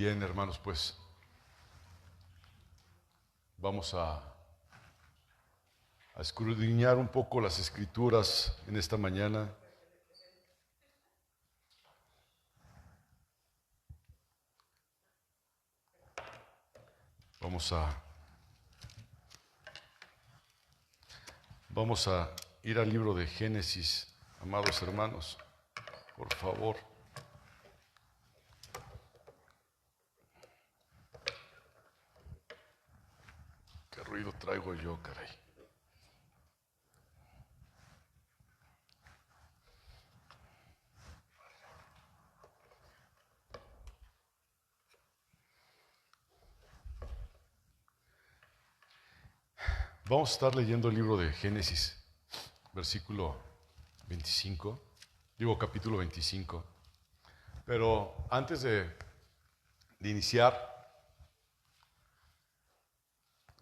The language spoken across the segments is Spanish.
Bien, hermanos, pues vamos a escudriñar un poco las escrituras en esta mañana. Vamos a ir al libro de Génesis, amados hermanos, por favor. ¿Qué ruido traigo yo, caray? Vamos a estar leyendo el libro de Génesis, capítulo 25. Pero antes de iniciar,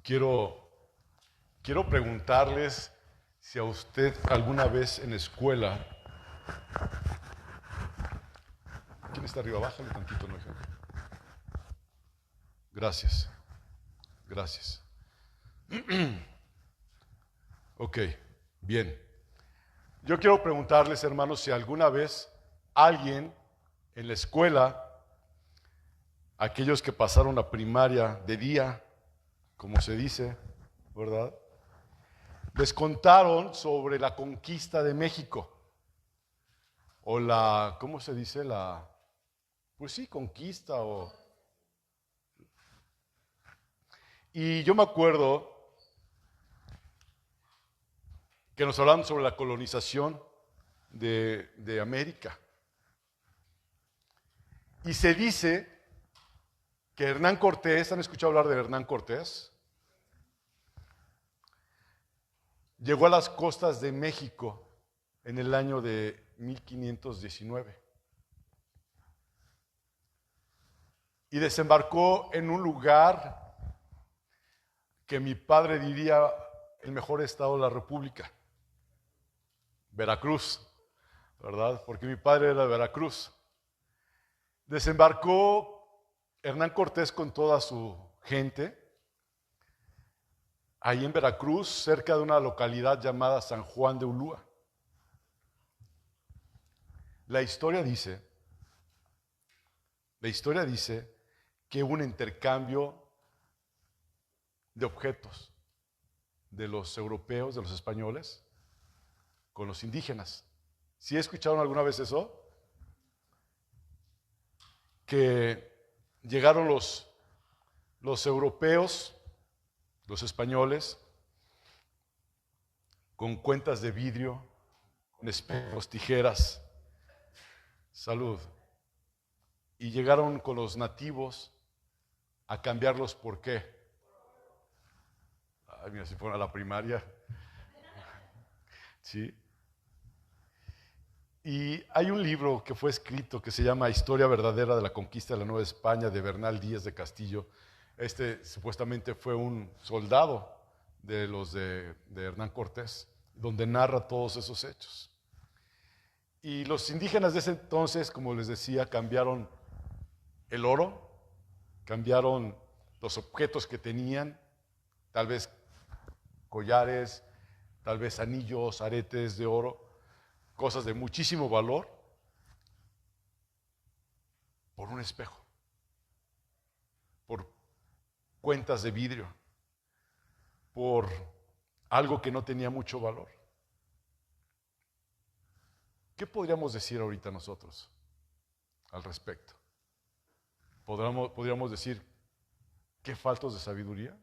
quiero preguntarles si a usted alguna vez en la escuela... ¿Quién está arriba? Bájale tantito, ¿no? Gracias. Ok, bien. Yo quiero preguntarles, hermanos, si alguna vez alguien en la escuela, aquellos que pasaron la primaria de día, como se dice, ¿verdad?, les contaron sobre la conquista de México. O ¿cómo se dice? Pues sí, conquista o... Y yo me acuerdo que nos hablaron sobre la colonización de América. Y se dice que Hernán Cortés, ¿han escuchado hablar de Hernán Cortés? Llegó a las costas de México en el año de 1519 y desembarcó en un lugar que mi padre diría el mejor estado de la República, Veracruz, ¿verdad? Porque mi padre era de Veracruz. Desembarcó Hernán Cortés con toda su gente ahí en Veracruz, cerca de una localidad llamada San Juan de Ulúa. La historia dice que hubo un intercambio de objetos de los europeos, de los españoles, con los indígenas. ¿Sí escucharon alguna vez eso? Que llegaron los europeos, los españoles, con cuentas de vidrio, con espejos, tijeras, salud. Y llegaron con los nativos a cambiarlos por qué. Ay, mira, si fueron a la primaria. Sí. Y hay un libro que fue escrito que se llama Historia verdadera de la conquista de la Nueva España, de Bernal Díaz de Castillo. Supuestamente fue un soldado de los de Hernán Cortés, donde narra todos esos hechos. Y los indígenas de ese entonces, como les decía, cambiaron el oro, cambiaron los objetos que tenían, tal vez collares, tal vez anillos, aretes de oro, cosas de muchísimo valor, por un espejo, por cuentas de vidrio, por algo que no tenía mucho valor. ¿Qué podríamos decir ahorita nosotros al respecto? ¿Podríamos decir qué faltos de sabiduría?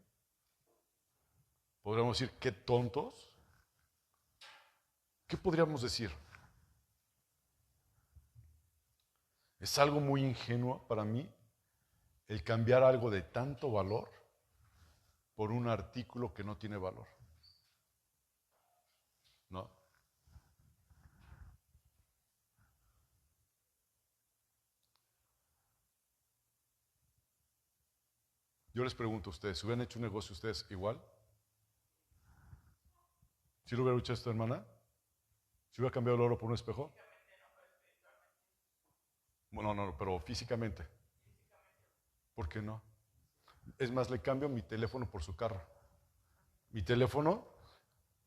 ¿Podríamos decir qué tontos? ¿Qué podríamos decir? Es algo muy ingenuo para mí el cambiar algo de tanto valor por un artículo que no tiene valor. ¿No? Yo les pregunto a ustedes, ¿si hubieran hecho un negocio ustedes igual? ¿Si lo hubiera hecho esto, hermana? ¿Si hubiera cambiado el oro por un espejo? Bueno, no, pero físicamente. ¿Por qué no? Es más, le cambio mi teléfono por su carro. Mi teléfono,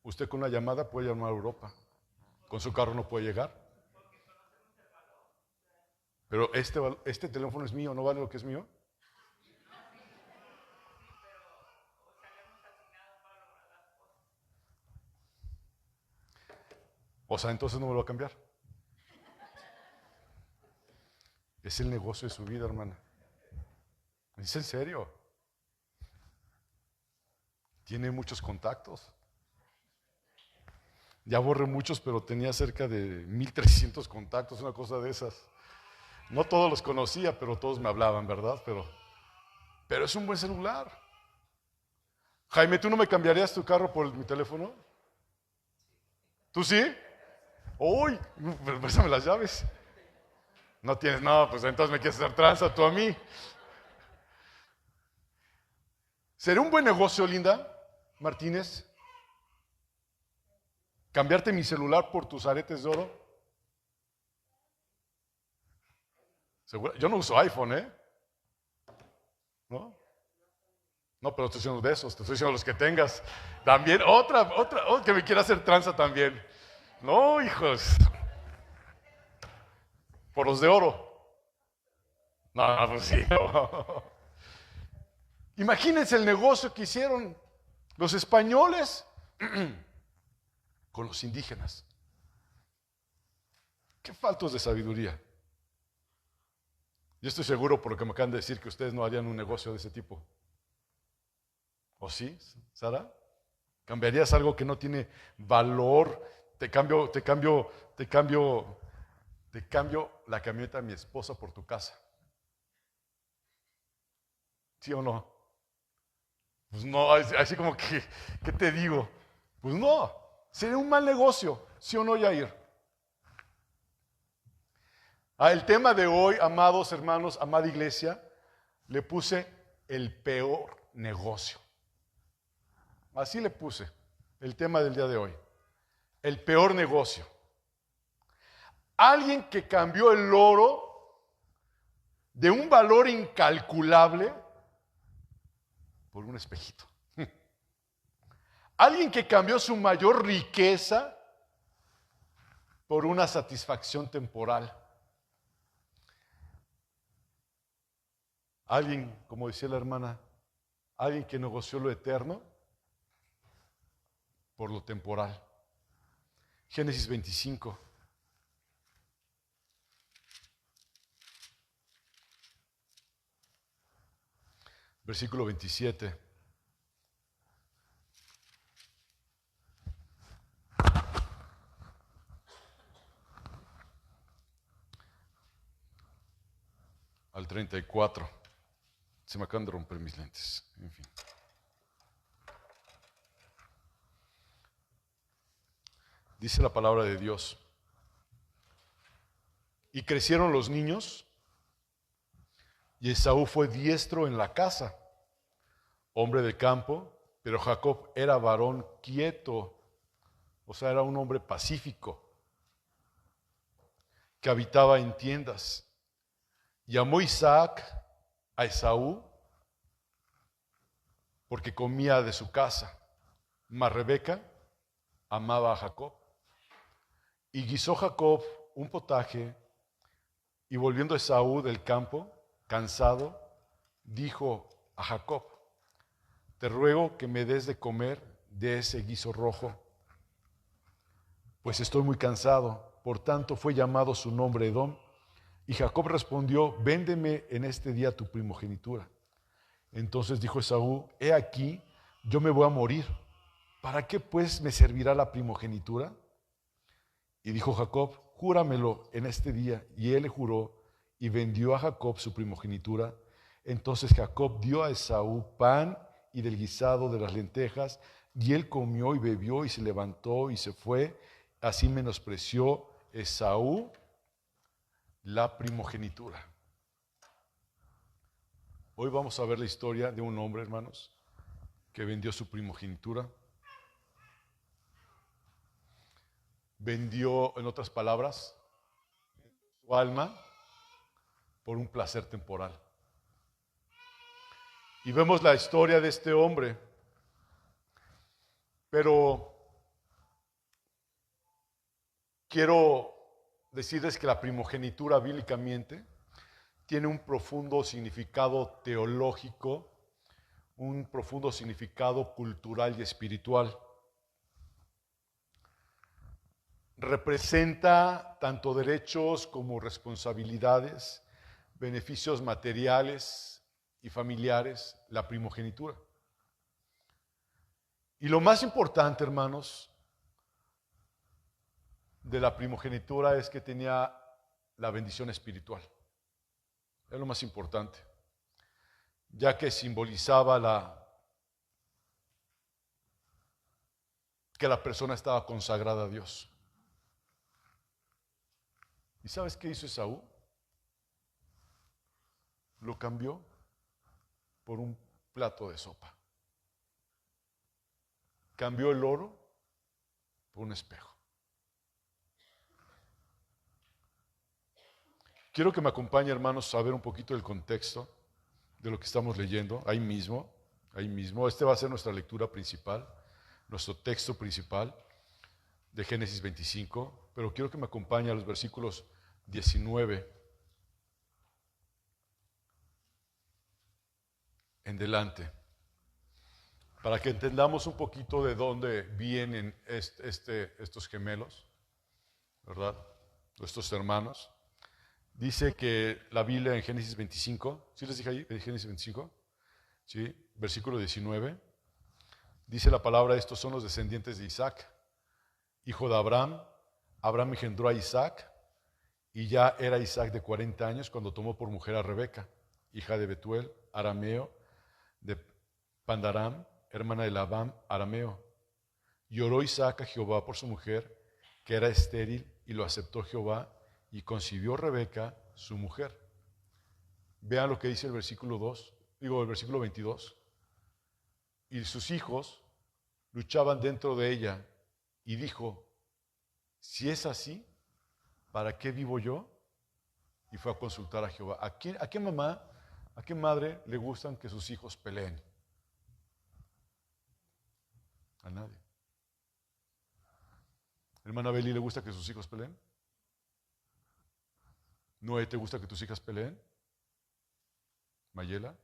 usted con una llamada puede llamar a Europa. Con su carro no puede llegar. Pero este teléfono es mío, ¿no vale lo que es mío? O sea, entonces no me lo va a cambiar. Es el negocio de su vida, hermana. ¿Es en serio? Tiene muchos contactos. Ya borré muchos, pero tenía cerca de 1,300 contactos, una cosa de esas. No todos los conocía, pero todos me hablaban, ¿verdad? Pero es un buen celular. Jaime, ¿tú no me cambiarías tu carro por mi teléfono? ¿Tú sí? Uy, préstame las llaves. No tienes, no, pues entonces me quieres hacer tranza tú a mí. ¿Sería un buen negocio, Linda Martínez, cambiarte mi celular por tus aretes de oro? Yo no uso iPhone, ¿eh? ¿No? No, pero estoy diciendo de esos, te estoy diciendo los que tengas. También, otra, que me quiera hacer tranza también. No, hijos. Por los de oro. No, pues sí. No. Imagínense el negocio que hicieron los españoles con los indígenas. Qué faltos de sabiduría. Yo estoy seguro por lo que me acaban de decir que ustedes no harían un negocio de ese tipo. ¿O sí, Sara? ¿Cambiarías algo que no tiene valor? Te cambio la camioneta de mi esposa por tu casa. ¿Sí o no? Pues no, así como que, ¿qué te digo? Pues no, sería un mal negocio, ¿sí o no, Yair? El tema de hoy, amados hermanos, amada iglesia, le puse el peor negocio. Así le puse el tema del día de hoy. El peor negocio. Alguien que cambió el oro de un valor incalculable por un espejito. Alguien que cambió su mayor riqueza por una satisfacción temporal. Alguien, como decía la hermana, alguien que negoció lo eterno por lo temporal. Génesis 25. Versículo 27. Al 34. Se me acaban de romper mis lentes. En fin. Dice la palabra de Dios. Y crecieron los niños, y Esaú fue diestro en la caza, hombre de campo, pero Jacob era varón quieto, o sea, era un hombre pacífico, que habitaba en tiendas. Llamó Isaac a Esaú porque comía de su casa, mas Rebeca amaba a Jacob. Y guisó Jacob un potaje, y volviendo Esaú del campo, cansado, dijo a Jacob: te ruego que me des de comer de ese guiso rojo, pues estoy muy cansado. Por tanto fue llamado su nombre Edom. Y Jacob respondió: véndeme en este día tu primogenitura. Entonces dijo Esaú: he aquí, yo me voy a morir. ¿Para qué pues me servirá la primogenitura? Y dijo Jacob: júramelo en este día. Y él le juró y vendió a Jacob su primogenitura. Entonces Jacob dio a Esaú pan y del guisado de las lentejas, y él comió y bebió y se levantó y se fue. Así menospreció Esaú la primogenitura. Hoy vamos a ver la historia de un hombre, hermanos, que vendió su primogenitura. Vendió, en otras palabras, su alma por un placer temporal. Y vemos la historia de este hombre. Pero quiero decirles que la primogenitura bíblicamente tiene un profundo significado teológico, un profundo significado cultural y espiritual. Representa tanto derechos como responsabilidades, beneficios materiales y familiares, la primogenitura. Y lo más importante, hermanos, de la primogenitura es que tenía la bendición espiritual. Es lo más importante, ya que simbolizaba que la persona estaba consagrada a Dios. ¿Y sabes qué hizo Esaú? Lo cambió por un plato de sopa. Cambió el oro por un espejo. Quiero que me acompañe, hermanos, a ver un poquito el contexto de lo que estamos leyendo, ahí mismo. Este va a ser nuestra lectura principal, nuestro texto principal de Génesis 25, pero quiero que me acompañe a los versículos 19 en delante, para que entendamos un poquito de dónde vienen estos gemelos, ¿verdad? Estos hermanos. Dice que la Biblia en Génesis 25, ¿sí les dije ahí? En Génesis 25, ¿sí? Versículo 19, dice la palabra, estos son los descendientes de Isaac, hijo de Abraham. Abraham engendró a Isaac, y ya era Isaac de 40 años cuando tomó por mujer a Rebeca, hija de Betuel, arameo, de Pandaram, hermana de Labán, arameo. Y oró Isaac a Jehová por su mujer, que era estéril, y lo aceptó Jehová, y concibió Rebeca, su mujer. Vean lo que dice el versículo 22. Y sus hijos luchaban dentro de ella, y dijo, si es así, ¿para qué vivo yo? Y fue a consultar a Jehová. ¿A qué mamá, a qué madre le gustan que sus hijos peleen? A nadie. ¿Hermana Beli le gusta que sus hijos peleen? ¿Noé te gusta que tus hijas peleen? ¿Mayela?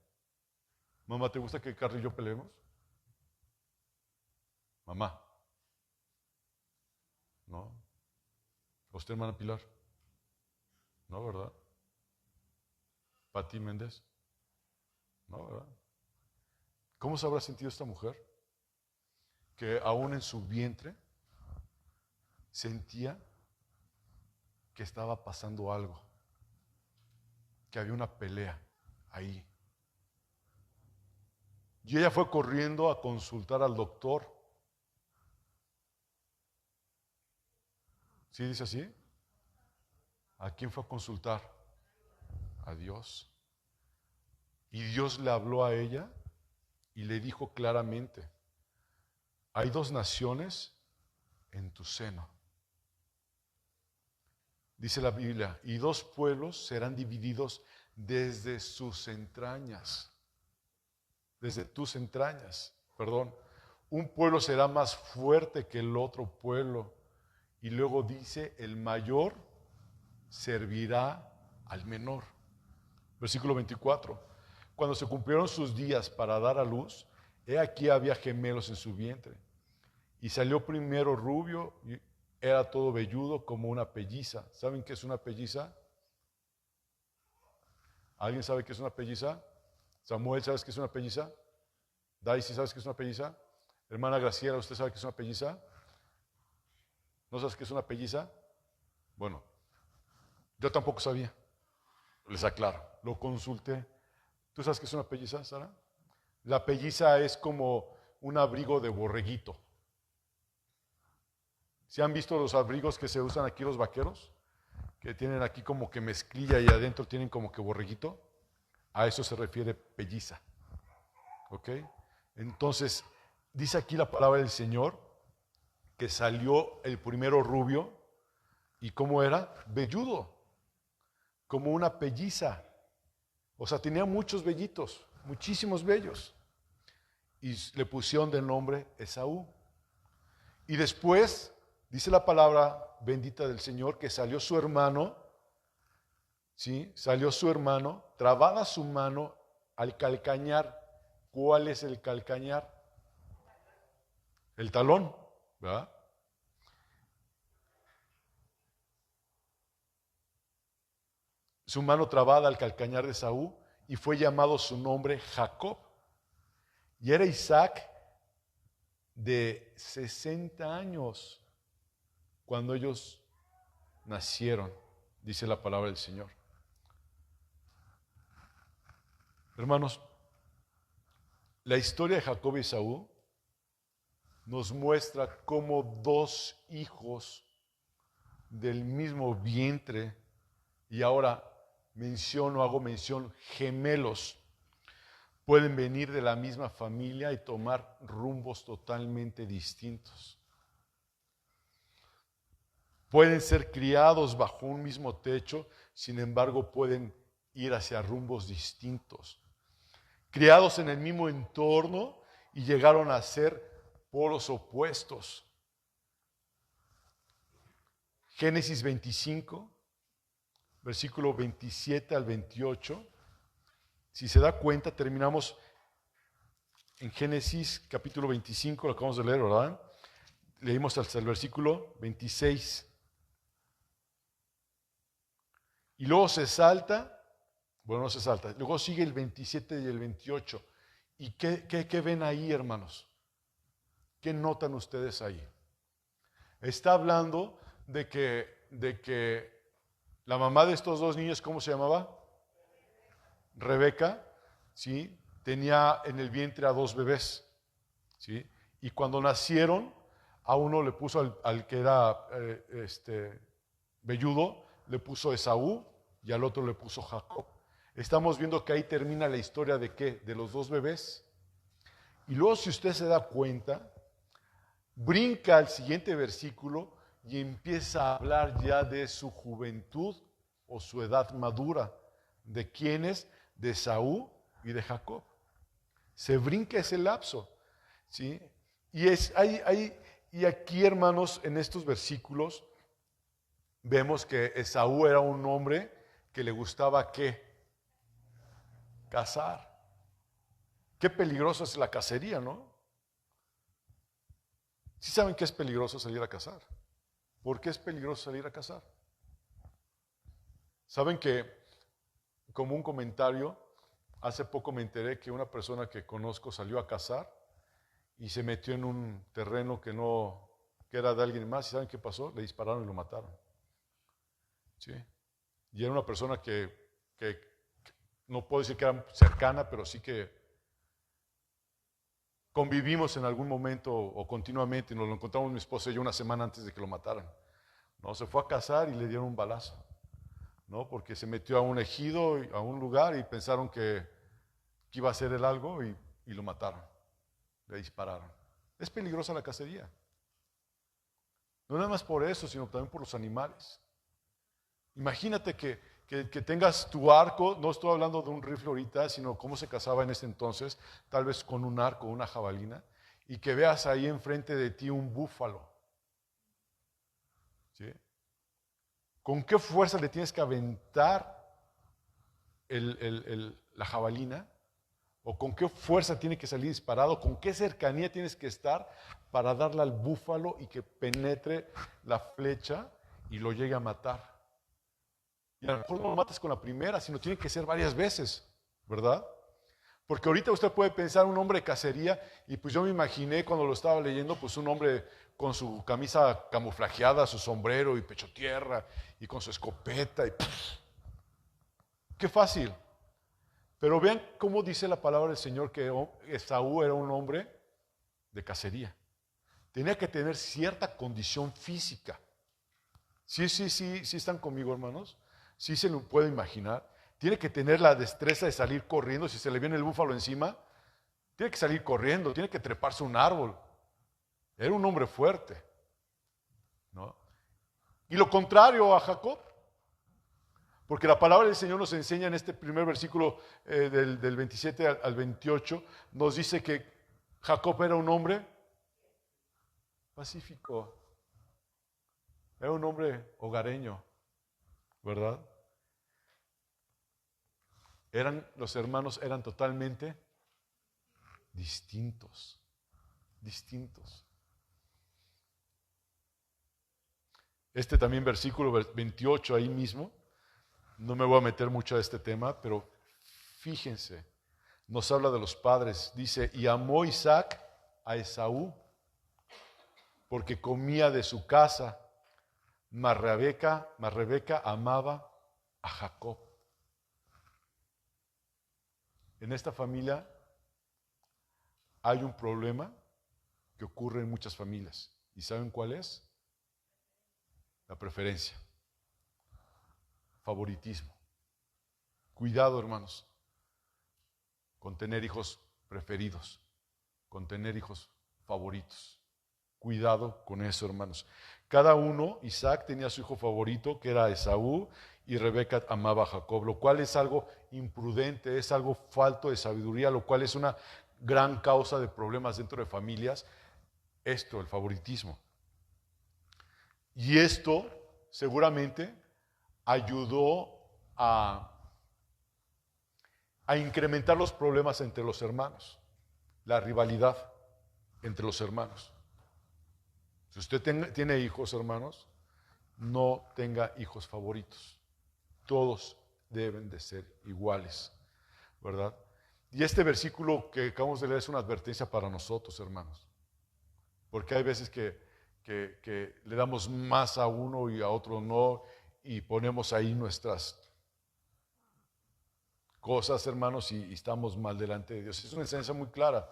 ¿Mamá te gusta que Carlos y yo peleemos? Mamá. ¿No? ¿Usted, hermana Pilar? No, ¿verdad? ¿Pati Méndez? No, ¿verdad? ¿Cómo se habrá sentido esta mujer? Que aún en su vientre sentía que estaba pasando algo, que había una pelea ahí. Y ella fue corriendo a consultar al doctor. ¿Sí dice así? ¿A quién fue a consultar? A Dios. Y Dios le habló a ella y le dijo claramente, hay dos naciones en tu seno. Dice la Biblia, y dos pueblos serán divididos desde sus entrañas. Desde tus entrañas, perdón. Un pueblo será más fuerte que el otro pueblo. Y luego dice, el mayor servirá al menor. Versículo 24. Cuando se cumplieron sus días para dar a luz, he aquí había gemelos en su vientre. Y salió primero rubio, y era todo velludo como una pelliza. ¿Saben qué es una pelliza? ¿Alguien sabe qué es una pelliza? Samuel, ¿sabes qué es una pelliza? Daisy, ¿sabes qué es una pelliza? Hermana Graciela, ¿usted sabe qué es una pelliza? ¿No sabes qué es una pelliza? Bueno, yo tampoco sabía. Les aclaro, lo consulté. ¿Tú sabes qué es una pelliza, Sara? La pelliza es como un abrigo de borreguito. ¿Se han visto los abrigos que se usan aquí los vaqueros? Que tienen aquí como que mezclilla y adentro tienen como que borreguito. A eso se refiere pelliza. ¿Ok? Entonces, dice aquí la palabra del Señor que salió el primero rubio y ¿cómo era? Velludo, como una pelliza. O sea, tenía muchos vellitos. muchísimos bellos. Y le pusieron de nombre Esaú. Y después, dice la palabra bendita del Señor, que salió su hermano, ¿sí? Salió su hermano, trabada su mano al calcañar. ¿Cuál es el calcañar? El talón, ¿verdad? Su mano trabada al calcañar de Esaú, y fue llamado su nombre Jacob. Y era Isaac de 60 años cuando ellos nacieron, dice la palabra del Señor. Hermanos, la historia de Jacob y Esaú nos muestra cómo dos hijos del mismo vientre, y ahora hago mención, gemelos, pueden venir de la misma familia y tomar rumbos totalmente distintos. Pueden ser criados bajo un mismo techo, sin embargo pueden ir hacia rumbos distintos. Criados en el mismo entorno y llegaron a ser polos opuestos. Génesis 25, versículo 27 al 28. Si se da cuenta, terminamos en Génesis capítulo 25, lo acabamos de leer, ¿verdad? Leímos hasta el versículo 26. Y luego se salta, bueno, no se salta, luego sigue el 27 y el 28. ¿Y qué ven ahí, hermanos? ¿Qué notan ustedes ahí? Está hablando de que la mamá de estos dos niños, ¿cómo se llamaba? Rebeca, ¿sí? Tenía en el vientre a dos bebés, ¿sí? Y cuando nacieron, a uno le puso al que era velludo, le puso Esaú, y al otro le puso Jacob. Estamos viendo que ahí termina la historia de ¿qué? De los dos bebés. Y luego, si usted se da cuenta, brinca al siguiente versículo y empieza a hablar ya de su juventud o su edad madura. ¿De quiénes? De Esaú y de Jacob. Se brinca ese lapso, ¿sí? Y aquí, hermanos, en estos versículos, vemos que Esaú era un hombre que le gustaba ¿qué? Cazar. Qué peligrosa es la cacería, ¿no? ¿Sí saben que es peligroso salir a cazar? ¿Por qué es peligroso salir a cazar? ¿Saben que, como un comentario, hace poco me enteré que una persona que conozco salió a cazar y se metió en un terreno que era de alguien más? ¿Y saben qué pasó? Le dispararon y lo mataron. ¿Sí? Y era una persona que no puedo decir que era cercana, pero sí que convivimos en algún momento o continuamente, y nos lo encontramos mi esposa y yo una semana antes de que lo mataran. No, se fue a cazar y le dieron un balazo, ¿no? Porque se metió a un ejido, a un lugar, y pensaron que iba a hacer él algo y lo mataron, le dispararon. Es peligrosa la cacería. No nada más por eso, sino también por los animales. Imagínate que tengas tu arco, no estoy hablando de un rifle ahorita, sino cómo se cazaba en ese entonces, tal vez con un arco, una jabalina, y que veas ahí enfrente de ti un búfalo. ¿Sí? ¿Con qué fuerza le tienes que aventar la jabalina? ¿O con qué fuerza tiene que salir disparado? ¿Con qué cercanía tienes que estar para darle al búfalo y que penetre la flecha y lo llegue a matar? Y a lo mejor no lo matas con la primera, sino tiene que ser varias veces, ¿verdad? Porque ahorita usted puede pensar un hombre de cacería, y pues yo me imaginé cuando lo estaba leyendo, pues un hombre con su camisa camuflajeada, su sombrero y pecho tierra, y con su escopeta, y ¡puf! ¡Qué fácil! Pero vean cómo dice la palabra del Señor que Esaú era un hombre de cacería. Tenía que tener cierta condición física. Sí están conmigo, hermanos. Sí se lo puede imaginar. Tiene que tener la destreza de salir corriendo. Si se le viene el búfalo encima, tiene que salir corriendo, tiene que treparse un árbol. Era un hombre fuerte, ¿no? Y lo contrario a Jacob. Porque la palabra del Señor nos enseña en este primer versículo del 27 al 28, nos dice que Jacob era un hombre pacífico, era un hombre hogareño, ¿verdad? Los hermanos eran totalmente distintos. Este también versículo 28 ahí mismo, no me voy a meter mucho a este tema, pero fíjense, nos habla de los padres. Dice, y amó Isaac a Esaú, porque comía de su casa, mas Rebeca amaba a Jacob. En esta familia hay un problema que ocurre en muchas familias. ¿Y saben cuál es? La preferencia. Favoritismo. Cuidado, hermanos, con tener hijos preferidos, con tener hijos favoritos. Cuidado con eso, hermanos. Cada uno, Isaac tenía su hijo favorito, que era Esaú, y Rebeca amaba a Jacob, lo cual es algo imprudente, es algo falto de sabiduría, lo cual es una gran causa de problemas dentro de familias. Esto, el favoritismo. Y esto seguramente ayudó a incrementar los problemas entre los hermanos, la rivalidad entre los hermanos. Si usted tiene hijos, hermanos, no tenga hijos favoritos. Todos deben de ser iguales, ¿verdad? Y este versículo que acabamos de leer es una advertencia para nosotros, hermanos. Porque hay veces que le damos más a uno y a otro no, y ponemos ahí nuestras cosas, hermanos, y estamos mal delante de Dios. Es una enseñanza muy clara,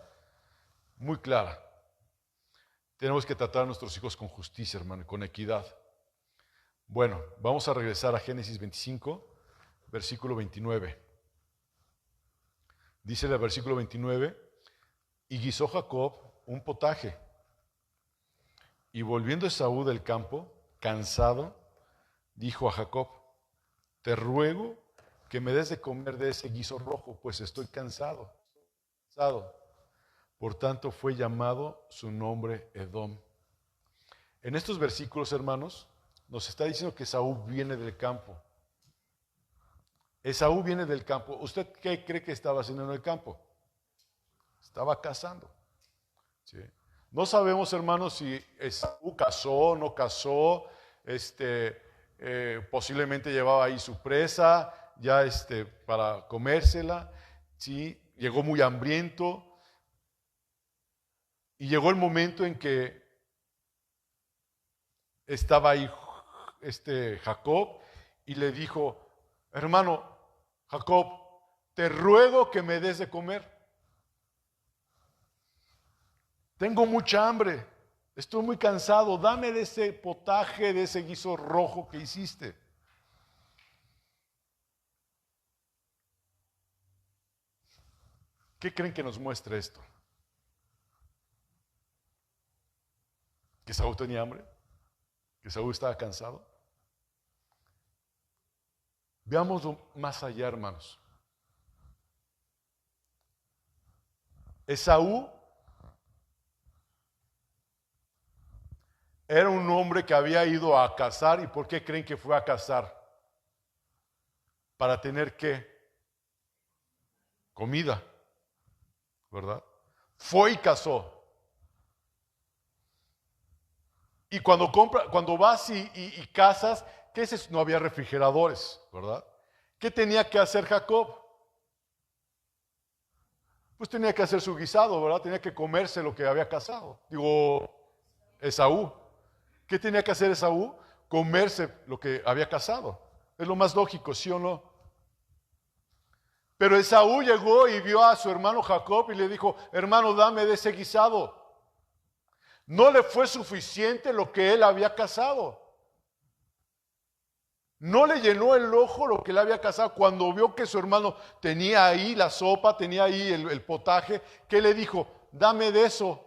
muy clara. Tenemos que tratar a nuestros hijos con justicia, hermano, con equidad. Bueno, vamos a regresar a Génesis 25, versículo 29. Dice el versículo 29, y guisó Jacob un potaje, y volviendo Esaú del campo, cansado, dijo a Jacob, te ruego que me des de comer de ese guiso rojo, pues estoy cansado. Por tanto fue llamado su nombre Edom. En estos versículos, hermanos, nos está diciendo que Esaú viene del campo. Esaú viene del campo. ¿Usted qué cree que estaba haciendo en el campo? Estaba cazando. ¿Sí? No sabemos, hermanos, si Esaú casó o no casó. Posiblemente llevaba ahí su presa ya para comérsela. ¿Sí? Llegó muy hambriento. Y llegó el momento en que estaba ahí Jacob y le dijo, hermano Jacob, te ruego que me des de comer. Tengo mucha hambre, estoy muy cansado, dame de ese potaje, de ese guiso rojo que hiciste. ¿Qué creen que nos muestra esto? ¿Que Saúl tenía hambre? ¿Que Saúl estaba cansado? Veámoslo más allá, hermanos. Esaú era un hombre que había ido a cazar. ¿Y por qué creen que fue a cazar? Para tener ¿qué? Comida, ¿verdad? Fue y cazó. Y cuando vas y cazas, ¿qué es eso? No había refrigeradores, ¿verdad? ¿Qué tenía que hacer Jacob? Pues tenía que hacer su guisado, ¿verdad? Tenía que comerse lo que había cazado. Esaú. ¿Qué tenía que hacer Esaú? Comerse lo que había cazado. Es lo más lógico, ¿sí o no? Pero Esaú llegó y vio a su hermano Jacob y le dijo, hermano, dame de ese guisado. No le fue suficiente lo que él había cazado. No le llenó el ojo lo que él había cazado. Cuando vio que su hermano tenía ahí la sopa, tenía ahí el potaje, ¿qué le dijo? Dame de eso.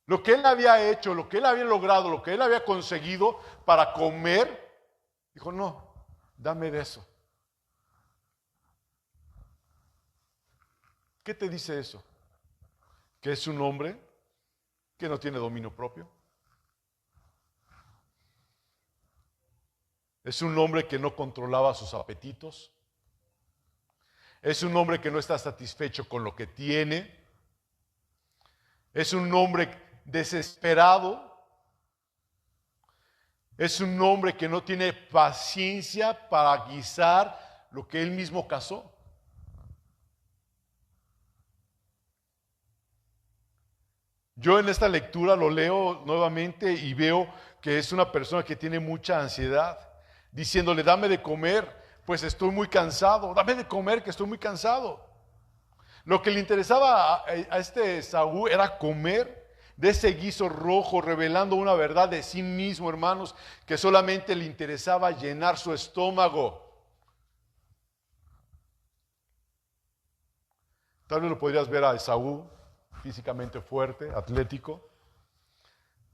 Lo que él había hecho, lo que él había logrado, lo que él había conseguido para comer, Dijo, no, dame de eso. ¿Qué te dice eso? Que es un hombre que no tiene dominio propio. Es un hombre que no controlaba sus apetitos. Es un hombre que no está satisfecho con lo que tiene. Es un hombre desesperado. Es un hombre que no tiene paciencia para guisar lo que él mismo cazó. Yo en esta lectura lo leo nuevamente y veo que es una persona que tiene mucha ansiedad, diciéndole, dame de comer, pues estoy muy cansado, dame de comer, que estoy muy cansado. Lo que le interesaba a este Saúl era comer de ese guiso rojo, revelando una verdad de sí mismo, hermanos, que solamente le interesaba llenar su estómago. Tal vez lo podrías ver a Esaú, físicamente fuerte, atlético,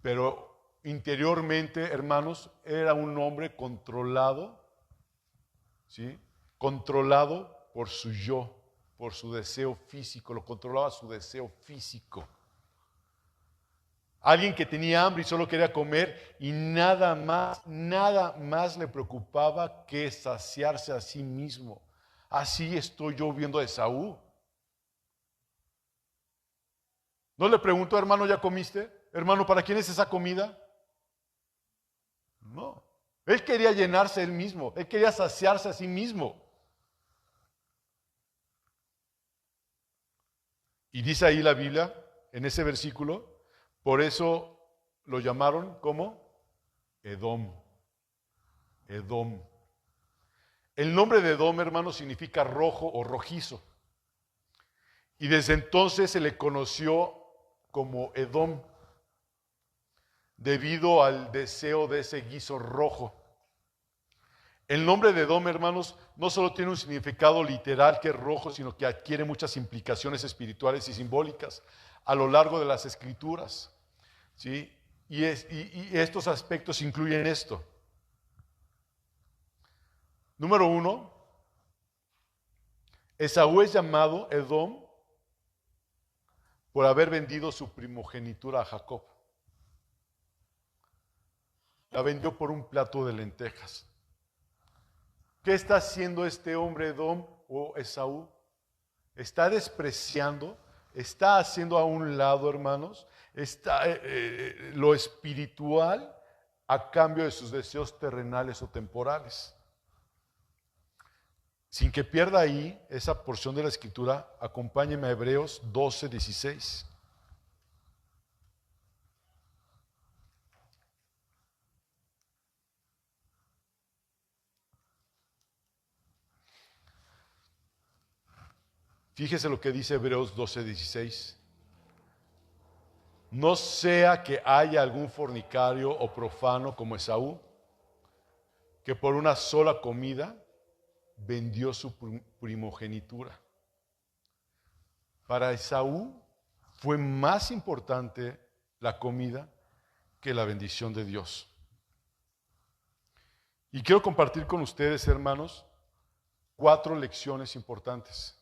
pero interiormente, hermanos, era un hombre controlado, ¿sí? Controlado por su yo, por su deseo físico, lo controlaba su deseo físico. Alguien que tenía hambre y solo quería comer y nada más le preocupaba que saciarse a sí mismo. Así estoy yo viendo a Esaú. ¿No le preguntó, hermano, ya comiste? Hermano, ¿para quién es esa comida? No. Él quería llenarse él mismo. Él quería saciarse a sí mismo. Y dice ahí la Biblia, en ese versículo, por eso lo llamaron como Edom. Edom. El nombre de Edom, hermano, significa rojo o rojizo. Y desde entonces se le conoció como Edom, debido al deseo de ese guiso rojo. El nombre de Edom, hermanos, no solo tiene un significado literal que es rojo, sino que adquiere muchas implicaciones espirituales y simbólicas a lo largo de las Escrituras. ¿Sí? Y estos aspectos incluyen esto. Número 1, Esaú es llamado Edom por haber vendido su primogenitura a Jacob. La vendió por un plato de lentejas. ¿Qué está haciendo este hombre Edom o Esaú? Está despreciando, está haciendo a un lado, hermanos, lo espiritual a cambio de sus deseos terrenales o temporales. Sin que pierda ahí esa porción de la Escritura, acompáñeme a Hebreos 12:16. Fíjese lo que dice Hebreos 12:16. No sea que haya algún fornicario o profano como Esaú, que por una sola comida vendió su primogenitura. Para Esaú fue más importante la comida que la bendición de Dios. Y quiero compartir con ustedes, hermanos, 4 lecciones importantes.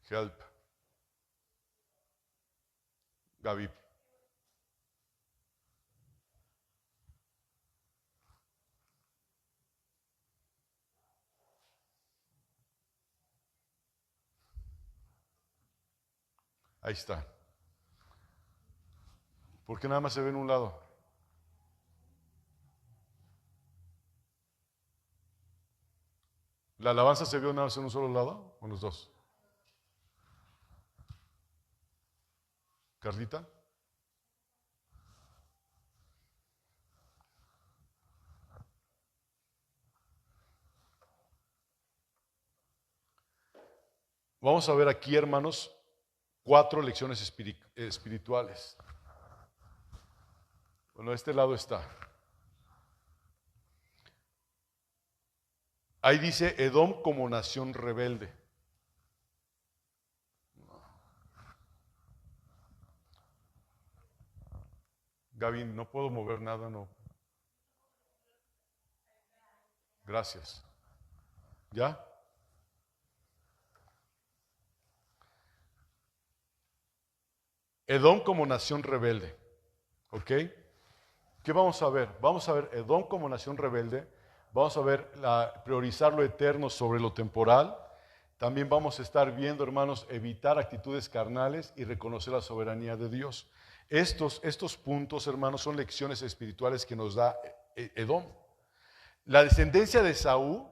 Help. Gaby. Ahí está. ¿Por qué nada más se ve en un lado? ¿La alabanza se vio nada más en un solo lado o en los dos? ¿Carlita? Vamos a ver aquí, hermanos, 4 lecciones espirituales. Bueno, de este lado está. Ahí dice Edom como nación rebelde. Gaby, no puedo mover nada, no. Gracias. ¿Ya? Edom como nación rebelde. ¿Ok? ¿Qué vamos a ver? Vamos a ver Edom como nación rebelde. Vamos a ver priorizar lo eterno sobre lo temporal. También vamos a estar viendo, hermanos, evitar actitudes carnales y reconocer la soberanía de Dios. Estos puntos, hermanos, son lecciones espirituales que nos da Edom. La descendencia de Esaú.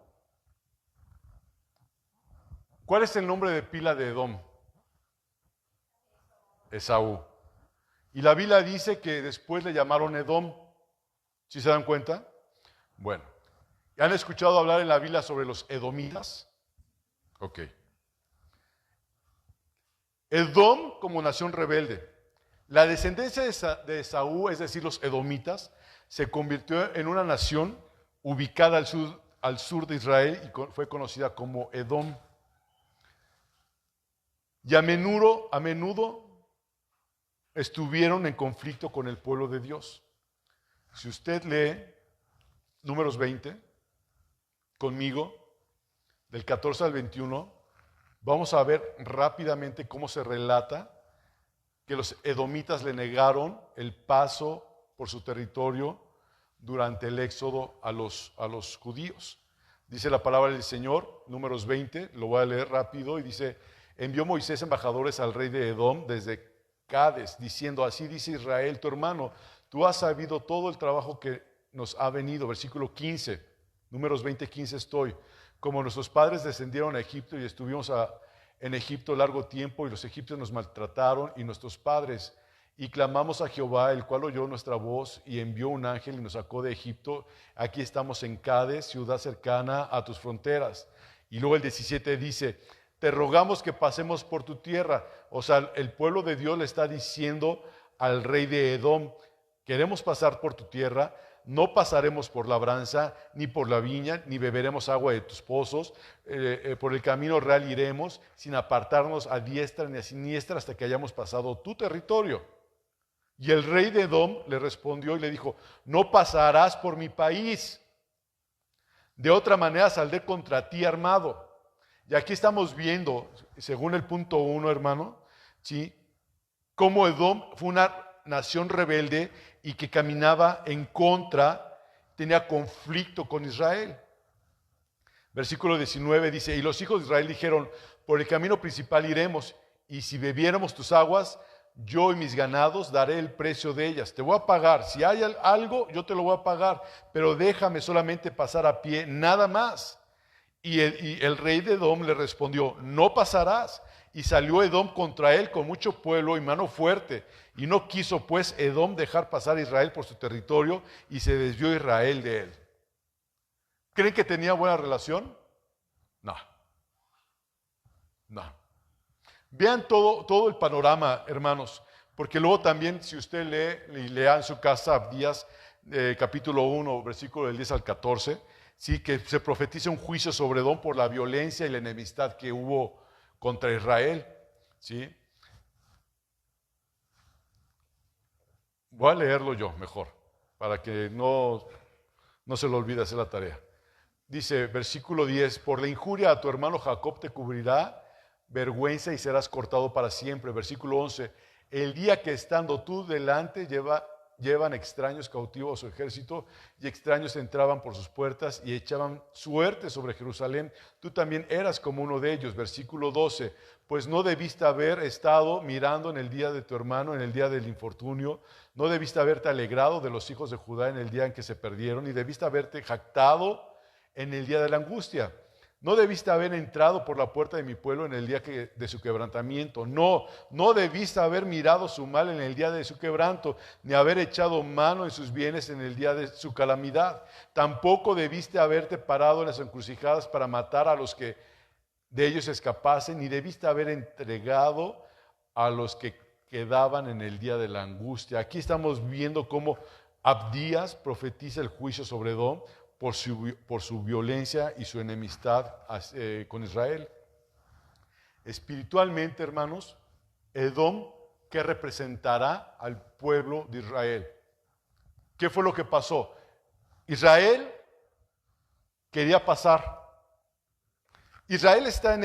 ¿Cuál es el nombre de pila de Edom? Esaú. Y la Biblia dice que después le llamaron Edom. ¿Sí se dan cuenta? Bueno. ¿Han escuchado hablar en la Biblia sobre los edomitas? Ok. Edom como nación rebelde. La descendencia de Esaú, es decir, los edomitas, se convirtió en una nación ubicada al sur de Israel y fue conocida como Edom. Y a menudo estuvieron en conflicto con el pueblo de Dios. Si usted lee Números 20 conmigo, del 14 al 21, vamos a ver rápidamente cómo se relata que los edomitas le negaron el paso por su territorio durante el éxodo a los judíos. Dice la palabra del Señor, Números 20, lo voy a leer rápido, y dice: envió Moisés embajadores al rey de Edom desde Cades, diciendo: así dice Israel, tu hermano, tú has sabido todo el trabajo que nos ha venido. Versículo 15, Números 20, 15 estoy. Como nuestros padres descendieron a Egipto y estuvimos en Egipto largo tiempo, y los egipcios nos maltrataron y nuestros padres, y clamamos a Jehová, el cual oyó nuestra voz y envió un ángel y nos sacó de Egipto. Aquí estamos en Cades, ciudad cercana a tus fronteras. Y luego el 17 dice: te rogamos que pasemos por tu tierra. O sea, el pueblo de Dios le está diciendo al rey de Edom: queremos pasar por tu tierra, no pasaremos por labranza, ni por la viña, ni beberemos agua de tus pozos. Por el camino real iremos, sin apartarnos a diestra ni a siniestra, hasta que hayamos pasado tu territorio. Y el rey de Edom le respondió y le dijo: no pasarás por mi país, de otra manera saldré contra ti armado. Y aquí estamos viendo, según el punto 1, hermano, ¿sí?, cómo Edom fue una nación rebelde y que caminaba en contra, tenía conflicto con Israel. Versículo 19 dice: y los hijos de Israel dijeron: por el camino principal iremos, y si bebiéramos tus aguas, yo y mis ganados daré el precio de ellas. Te voy a pagar, si hay algo, yo te lo voy a pagar, pero déjame solamente pasar a pie, nada más. Y el rey de Edom le respondió: no pasarás. Y salió Edom contra él con mucho pueblo y mano fuerte. Y no quiso pues Edom dejar pasar a Israel por su territorio, y se desvió Israel de él. ¿Creen que tenía buena relación? No. No. Vean todo el panorama, hermanos, porque luego también, si usted lea en su casa Abdías, capítulo 1, versículo del 10 al 14, sí, que se profetiza un juicio sobre Edom por la violencia y la enemistad que hubo contra Israel, ¿sí? Voy a leerlo yo mejor, para que no se le olvide hacer la tarea. Dice, versículo 10, por la injuria a tu hermano Jacob te cubrirá vergüenza y serás cortado para siempre. Versículo 11, el día que estando tú delante llevan extraños cautivos a su ejército, y extraños entraban por sus puertas y echaban suerte sobre Jerusalén. Tú también eras como uno de ellos. Versículo 12, pues no debiste haber estado mirando en el día de tu hermano, en el día del infortunio, no debiste haberte alegrado de los hijos de Judá en el día en que se perdieron, ni debiste haberte jactado en el día de la angustia. No debiste haber entrado por la puerta de mi pueblo en el día de su quebrantamiento. No debiste haber mirado su mal en el día de su quebranto, ni haber echado mano en sus bienes en el día de su calamidad. Tampoco debiste haberte parado en las encrucijadas para matar a los que de ellos escapasen, ni debiste haber entregado a los que quedaban en el día de la angustia. Aquí estamos viendo cómo Abdías profetiza el juicio sobre Edom por su violencia y su enemistad con Israel. Espiritualmente, hermanos, Edom, ¿qué representará al pueblo de Israel? ¿Qué fue lo que pasó? Israel quería pasar. Israel está en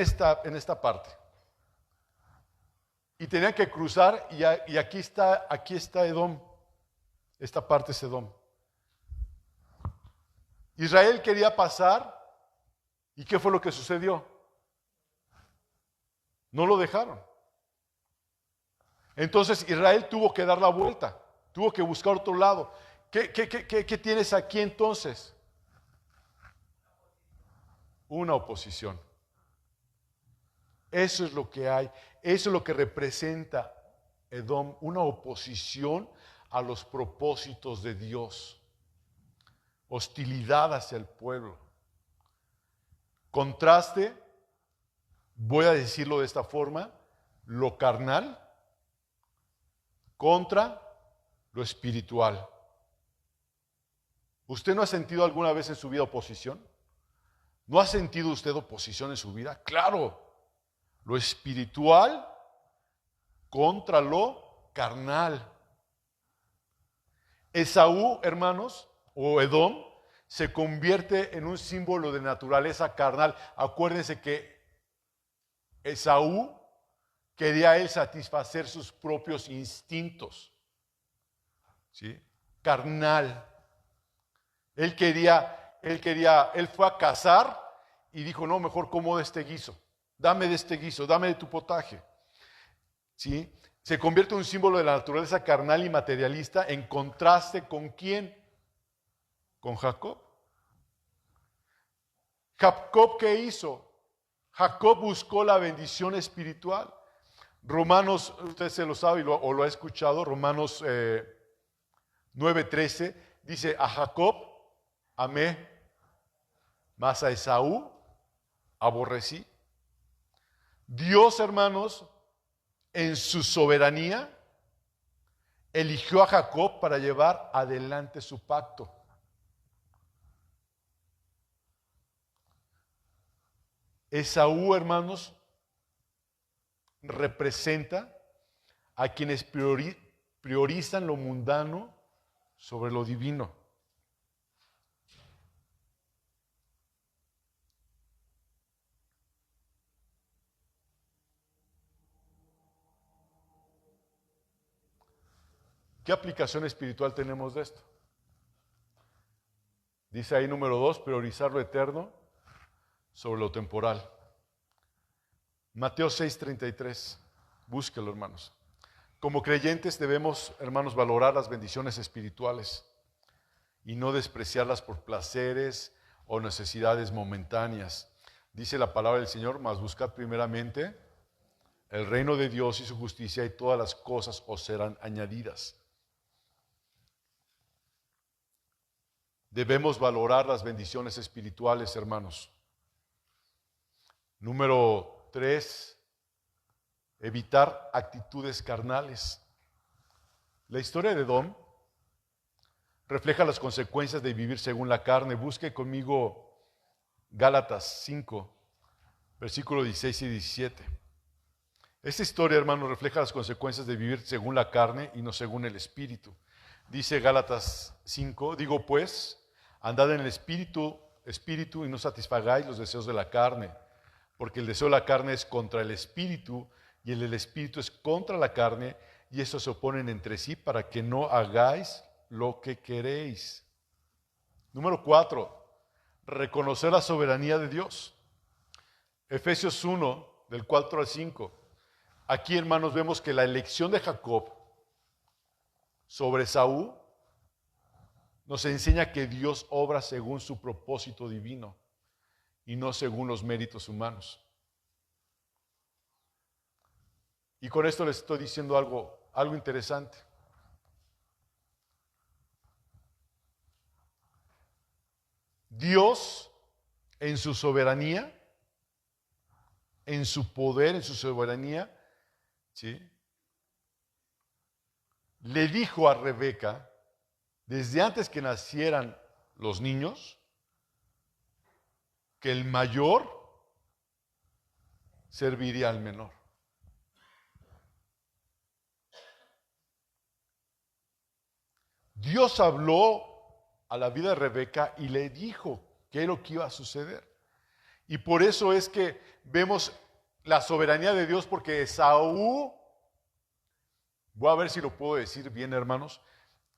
esta parte. Y tenían que cruzar y aquí está Edom. Esta parte es Edom. Israel quería pasar. ¿Y qué fue lo que sucedió? No lo dejaron. Entonces Israel tuvo que dar la vuelta. Tuvo que buscar otro lado. ¿Qué tienes aquí entonces? Una oposición. Eso es lo que hay. Eso es lo que representa Edom, una oposición a los propósitos de Dios. Hostilidad hacia el pueblo. Contraste, voy a decirlo de esta forma, lo carnal contra lo espiritual. ¿Usted no ha sentido alguna vez en su vida oposición? ¿No ha sentido usted oposición en su vida? Claro. Lo espiritual contra lo carnal. Esaú, hermanos, o Edom, se convierte en un símbolo de naturaleza carnal. Acuérdense que Esaú quería él satisfacer sus propios instintos. ¿Sí? Carnal. Él fue a cazar y dijo, no, mejor como de este guiso. Dame de este guiso, dame de tu potaje. ¿Sí? Se convierte en un símbolo de la naturaleza carnal y materialista en contraste con ¿quién? Con Jacob. Jacob, ¿qué hizo? Jacob buscó la bendición espiritual. Romanos, usted se lo sabe o lo ha escuchado, Romanos 9:13, dice, a Jacob amé, mas a Esaú aborrecí. Dios, hermanos, en su soberanía, eligió a Jacob para llevar adelante su pacto. Esaú, hermanos, representa a quienes priorizan lo mundano sobre lo divino. ¿Qué aplicación espiritual tenemos de esto? Dice ahí número 2, priorizar lo eterno sobre lo temporal. Mateo 6:33, búsquelo, hermanos. Como creyentes debemos, hermanos, valorar las bendiciones espirituales y no despreciarlas por placeres o necesidades momentáneas. Dice la palabra del Señor, mas buscad primeramente el reino de Dios y su justicia y todas las cosas os serán añadidas. Debemos valorar las bendiciones espirituales, hermanos. Número 3, evitar actitudes carnales. La historia de Edom refleja las consecuencias de vivir según la carne. Busque conmigo Gálatas 5, versículos 16 y 17. Esta historia, hermanos, refleja las consecuencias de vivir según la carne y no según el Espíritu. Dice Gálatas 5, digo pues, andad en el espíritu y no satisfagáis los deseos de la carne, porque el deseo de la carne es contra el espíritu y el del espíritu es contra la carne, y estos se oponen entre sí para que no hagáis lo que queréis. Número 4, reconocer la soberanía de Dios. Efesios 1, del 4 al 5. Aquí, hermanos, vemos que la elección de Jacob sobre Esaú nos enseña que Dios obra según su propósito divino y no según los méritos humanos. Y con esto les estoy diciendo algo interesante. Dios, en su soberanía, en su poder, en su soberanía, ¿sí?, le dijo a Rebeca, desde antes que nacieran los niños, que el mayor serviría al menor. Dios habló a la vida de Rebeca y le dijo qué es lo que iba a suceder. Y por eso es que vemos la soberanía de Dios, porque Esaú, voy a ver si lo puedo decir bien, hermanos,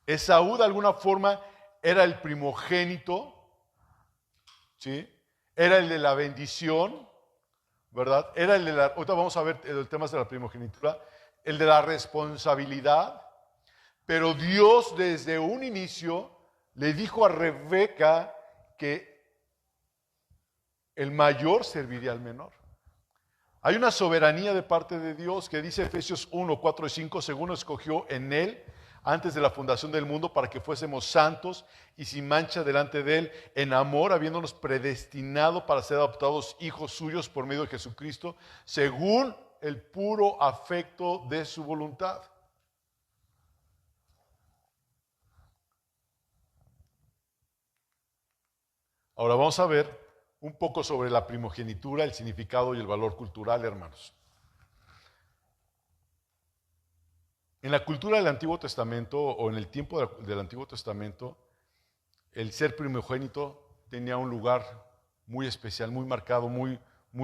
Esaú de alguna forma era el primogénito, ¿sí? Era el de la bendición, ¿verdad? Era el de la, ahorita vamos a ver el tema de la primogenitura, el de la responsabilidad, pero Dios desde un inicio le dijo a Rebeca que el mayor serviría al menor. Hay una soberanía de parte de Dios que dice Efesios 1, 4 y 5, según nos escogió en Él antes de la fundación del mundo para que fuésemos santos y sin mancha delante de Él, en amor, habiéndonos predestinado para ser adoptados hijos suyos por medio de Jesucristo, según el puro afecto de su voluntad. Ahora vamos a ver un poco sobre la primogenitura, el significado y el valor cultural, hermanos. En la cultura del Antiguo Testamento, o en el tiempo del Antiguo Testamento, el ser primogénito tenía un lugar muy especial, muy marcado, muy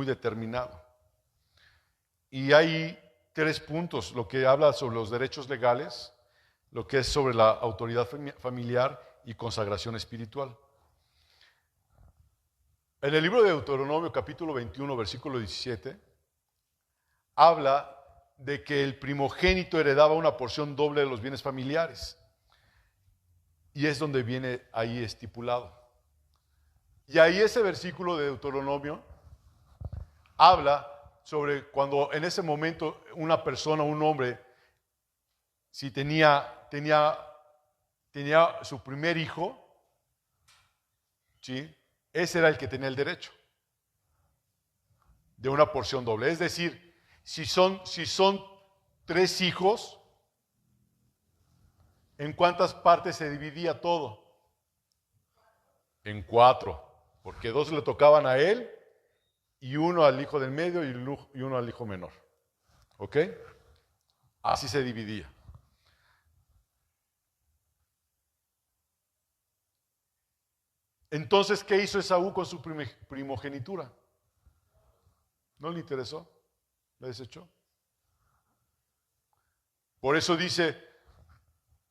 determinado. Y hay 3 puntos: lo que habla sobre los derechos legales, lo que es sobre la autoridad familiar y consagración espiritual. En el libro de Deuteronomio, capítulo 21, versículo 17, habla de que el primogénito heredaba una porción doble de los bienes familiares. Y es donde viene ahí estipulado. Y ahí ese versículo de Deuteronomio habla sobre cuando en ese momento una persona, un hombre, si tenía su primer hijo, ¿sí? Ese era el que tenía el derecho de una porción doble. Es decir, si son 3 hijos, ¿en cuántas partes se dividía todo? En 4, porque 2 le tocaban a él y 1 al hijo del medio y 1 al hijo menor. ¿Ok? Así se dividía. Entonces, ¿qué hizo Esaú con su primogenitura? ¿No le interesó? ¿La desechó? Por eso dice,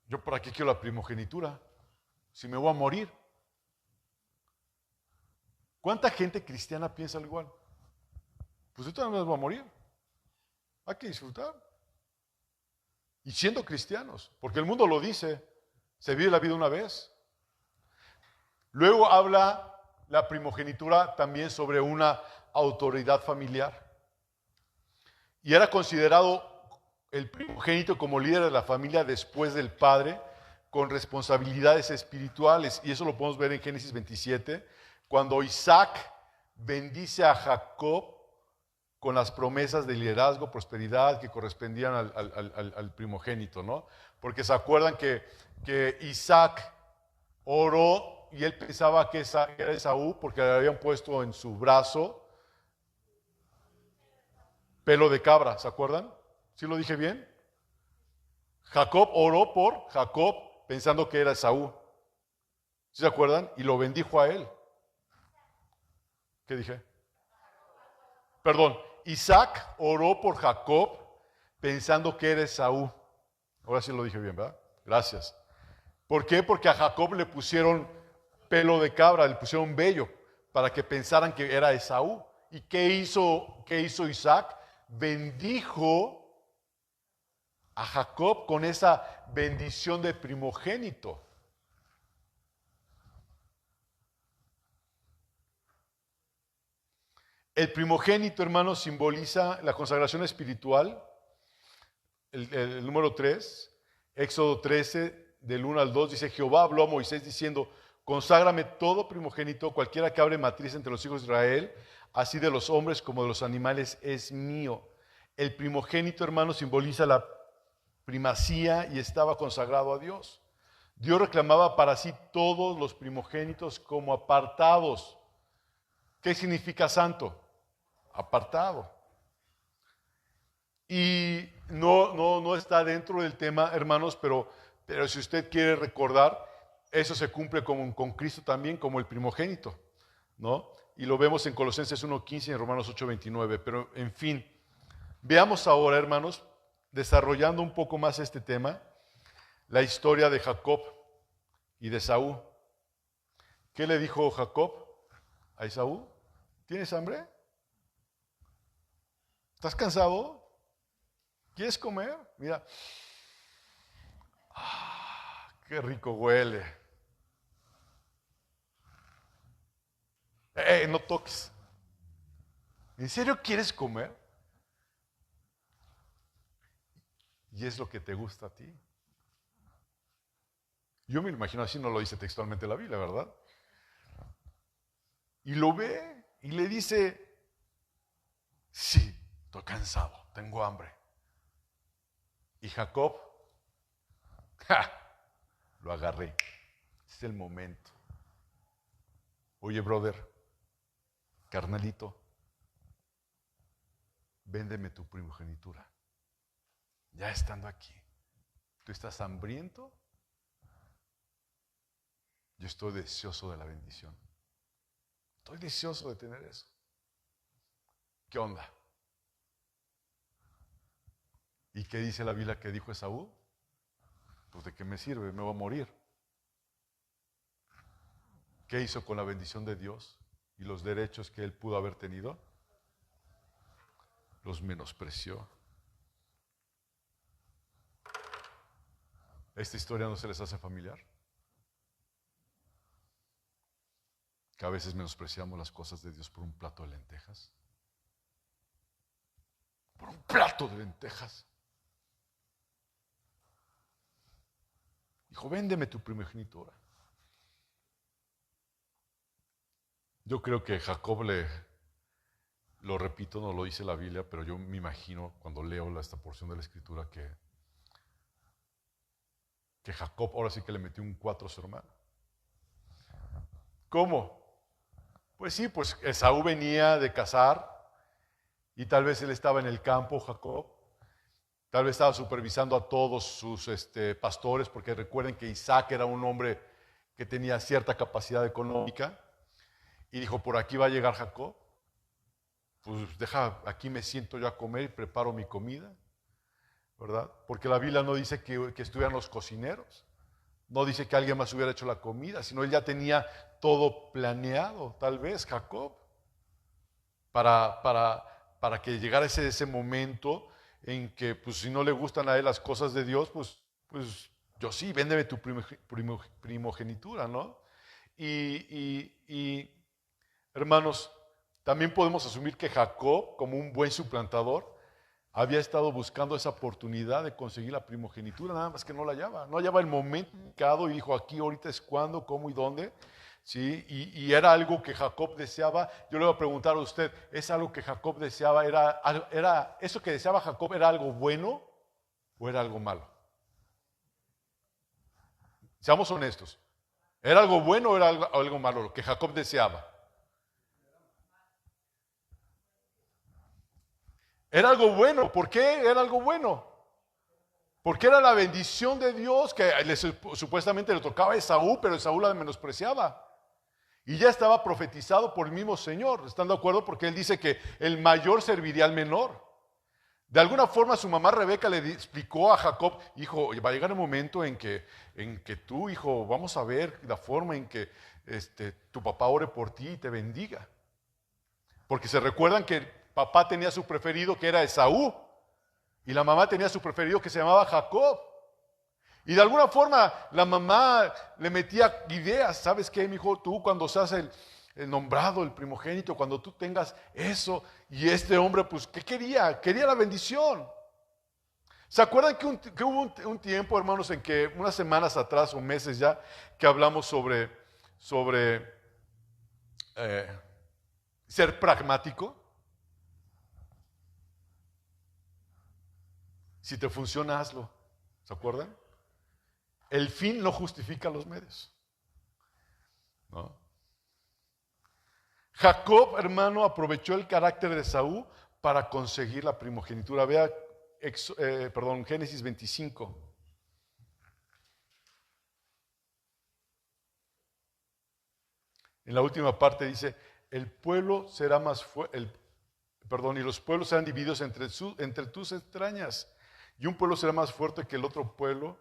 ¿yo para qué quiero la primogenitura? Si me voy a morir. ¿Cuánta gente cristiana piensa al igual? Pues de todas maneras voy a morir. Hay que disfrutar. Y siendo cristianos, porque el mundo lo dice, se vive la vida una vez. Luego habla la primogenitura también sobre una autoridad familiar. Y era considerado el primogénito como líder de la familia después del padre, con responsabilidades espirituales. Y eso lo podemos ver en Génesis 27, cuando Isaac bendice a Jacob con las promesas de liderazgo, prosperidad que correspondían al primogénito, ¿no? Porque se acuerdan que Isaac oró y él pensaba que era Esaú porque le habían puesto en su brazo pelo de cabra, ¿se acuerdan? ¿Sí lo dije bien? Jacob oró por Jacob pensando que era Esaú. ¿Sí se acuerdan? Y lo bendijo a él. ¿Qué dije? Perdón, Isaac oró por Jacob pensando que era Esaú. Ahora sí lo dije bien, ¿verdad? Gracias. ¿Por qué? Porque a Jacob le pusieron pelo de cabra, le pusieron vello, para que pensaran que era Esaú. ¿Y qué hizo Isaac? Bendijo a Jacob con esa bendición de primogénito. El primogénito, hermanos, simboliza la consagración espiritual. El número 3, Éxodo 13, del 1 al 2, dice: Jehová habló a Moisés diciendo: conságrame todo primogénito, cualquiera que abre matriz entre los hijos de Israel, así de los hombres como de los animales, es mío. El primogénito, hermano, simboliza la primacía y estaba consagrado a Dios. Dios reclamaba para sí todos los primogénitos como apartados. ¿Qué significa santo? Apartado. Y no está dentro del tema, hermanos, pero Pero si usted quiere recordar, eso se cumple con Cristo también como el primogénito, ¿no? Y lo vemos en Colosenses 1:15 y en Romanos 8:29. Pero, en fin, veamos ahora, hermanos, desarrollando un poco más este tema, la historia de Jacob y de Esaú. ¿Qué le dijo Jacob a Esaú? ¿Tienes hambre? ¿Estás cansado? ¿Quieres comer? Mira, qué rico huele. No toques. ¿En serio quieres comer? Y es lo que te gusta a ti. Yo me lo imagino así, no lo dice textualmente la Biblia, ¿verdad? Y lo ve y le dice, sí, estoy cansado, tengo hambre. Y Jacob, lo agarré. Es el momento. Oye, brother, carnalito, véndeme tu primogenitura. Ya estando aquí, ¿tú estás hambriento? Yo estoy deseoso de la bendición. Estoy deseoso de tener eso. ¿Qué onda? ¿Y qué dice la Biblia que dijo Esaú? Pues ¿de qué me sirve? Me voy a morir. ¿Qué hizo con la bendición de Dios y los derechos que él pudo haber tenido? Los menospreció. ¿Esta historia no se les hace familiar? Que a veces menospreciamos las cosas de Dios por un plato de lentejas. Por un plato de lentejas. Dijo, véndeme tu primogenitura. Yo creo que Jacob lo repito, no lo dice la Biblia, pero yo me imagino cuando leo esta porción de la Escritura que Jacob ahora sí que le metió un 4 a su hermano. ¿Cómo? Pues sí, pues Esaú venía de cazar y tal vez él estaba en el campo, Jacob. Tal vez estaba supervisando a todos sus pastores, porque recuerden que Isaac era un hombre que tenía cierta capacidad económica. Y dijo, por aquí va a llegar Jacob. Pues deja, aquí me siento yo a comer y preparo mi comida, ¿verdad? Porque la Biblia no dice que estuvieran los cocineros. No dice que alguien más hubiera hecho la comida, sino él ya tenía todo planeado, tal vez, Jacob, para que llegara ese momento en que, pues, si no le gustan a él las cosas de Dios, pues yo sí, véndeme tu primogenitura, ¿no? Y hermanos, también podemos asumir que Jacob, como un buen suplantador, había estado buscando esa oportunidad de conseguir la primogenitura, nada más que no la hallaba. No hallaba el momento indicado y dijo, aquí ahorita es cuándo, cómo y dónde. ¿Sí? Y era algo que Jacob deseaba. Yo le voy a preguntar a usted, ¿es algo que Jacob deseaba? ¿Era eso que deseaba Jacob era algo bueno o era algo malo? Seamos honestos. ¿Era algo bueno o era algo malo lo que Jacob deseaba? Era algo bueno. ¿Por qué era algo bueno? Porque era la bendición de Dios que supuestamente le tocaba a Esaú, pero Esaú la menospreciaba. Y ya estaba profetizado por el mismo Señor. ¿Están de acuerdo? Porque él dice que el mayor serviría al menor. De alguna forma su mamá Rebeca le explicó a Jacob, hijo, va a llegar el momento en que tú, hijo, vamos a ver la forma en que tu papá ore por ti y te bendiga. Porque se recuerdan que el papá tenía su preferido que era Esaú y la mamá tenía su preferido que se llamaba Jacob. Y de alguna forma la mamá le metía ideas, ¿sabes qué, mijo? Tú cuando seas el nombrado, el primogénito, cuando tú tengas eso, y este hombre, pues, ¿qué quería? Quería la bendición. ¿Se acuerdan que hubo un tiempo, hermanos, en que unas semanas atrás o meses ya, que hablamos sobre ser pragmático? Si te funciona, hazlo. ¿Se acuerdan? El fin no justifica los medios. ¿No? Jacob, hermano, aprovechó el carácter de Esaú para conseguir la primogenitura. Vea, Génesis 25. En la última parte dice, el pueblo será más fuerte, y los pueblos serán divididos entre tus entrañas. Y un pueblo será más fuerte que el otro pueblo,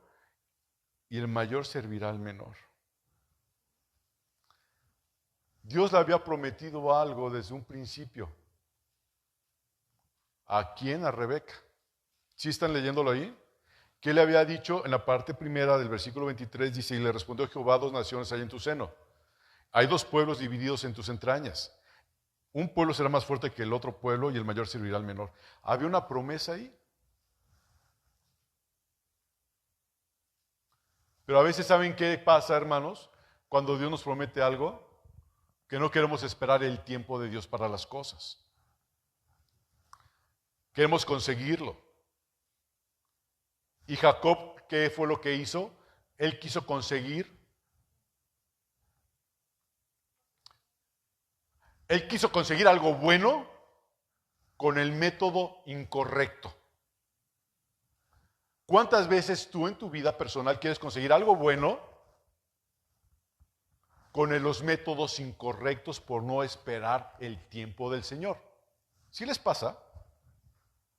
y el mayor servirá al menor. Dios le había prometido algo desde un principio. ¿A quién? A Rebeca. ¿Sí están leyéndolo ahí? ¿Qué le había dicho? En la parte primera del versículo 23 dice, y le respondió Jehová, 2 naciones hay en tu seno. Hay 2 pueblos divididos en tus entrañas. Un pueblo será más fuerte que el otro pueblo y el mayor servirá al menor. Había una promesa ahí. Pero a veces, ¿saben qué pasa, hermanos? Cuando Dios nos promete algo, que no queremos esperar el tiempo de Dios para las cosas. Queremos conseguirlo. Y Jacob, ¿qué fue lo que hizo? Él quiso conseguir algo bueno con el método incorrecto. ¿Cuántas veces tú en tu vida personal quieres conseguir algo bueno con los métodos incorrectos por no esperar el tiempo del Señor? ¿Sí les pasa?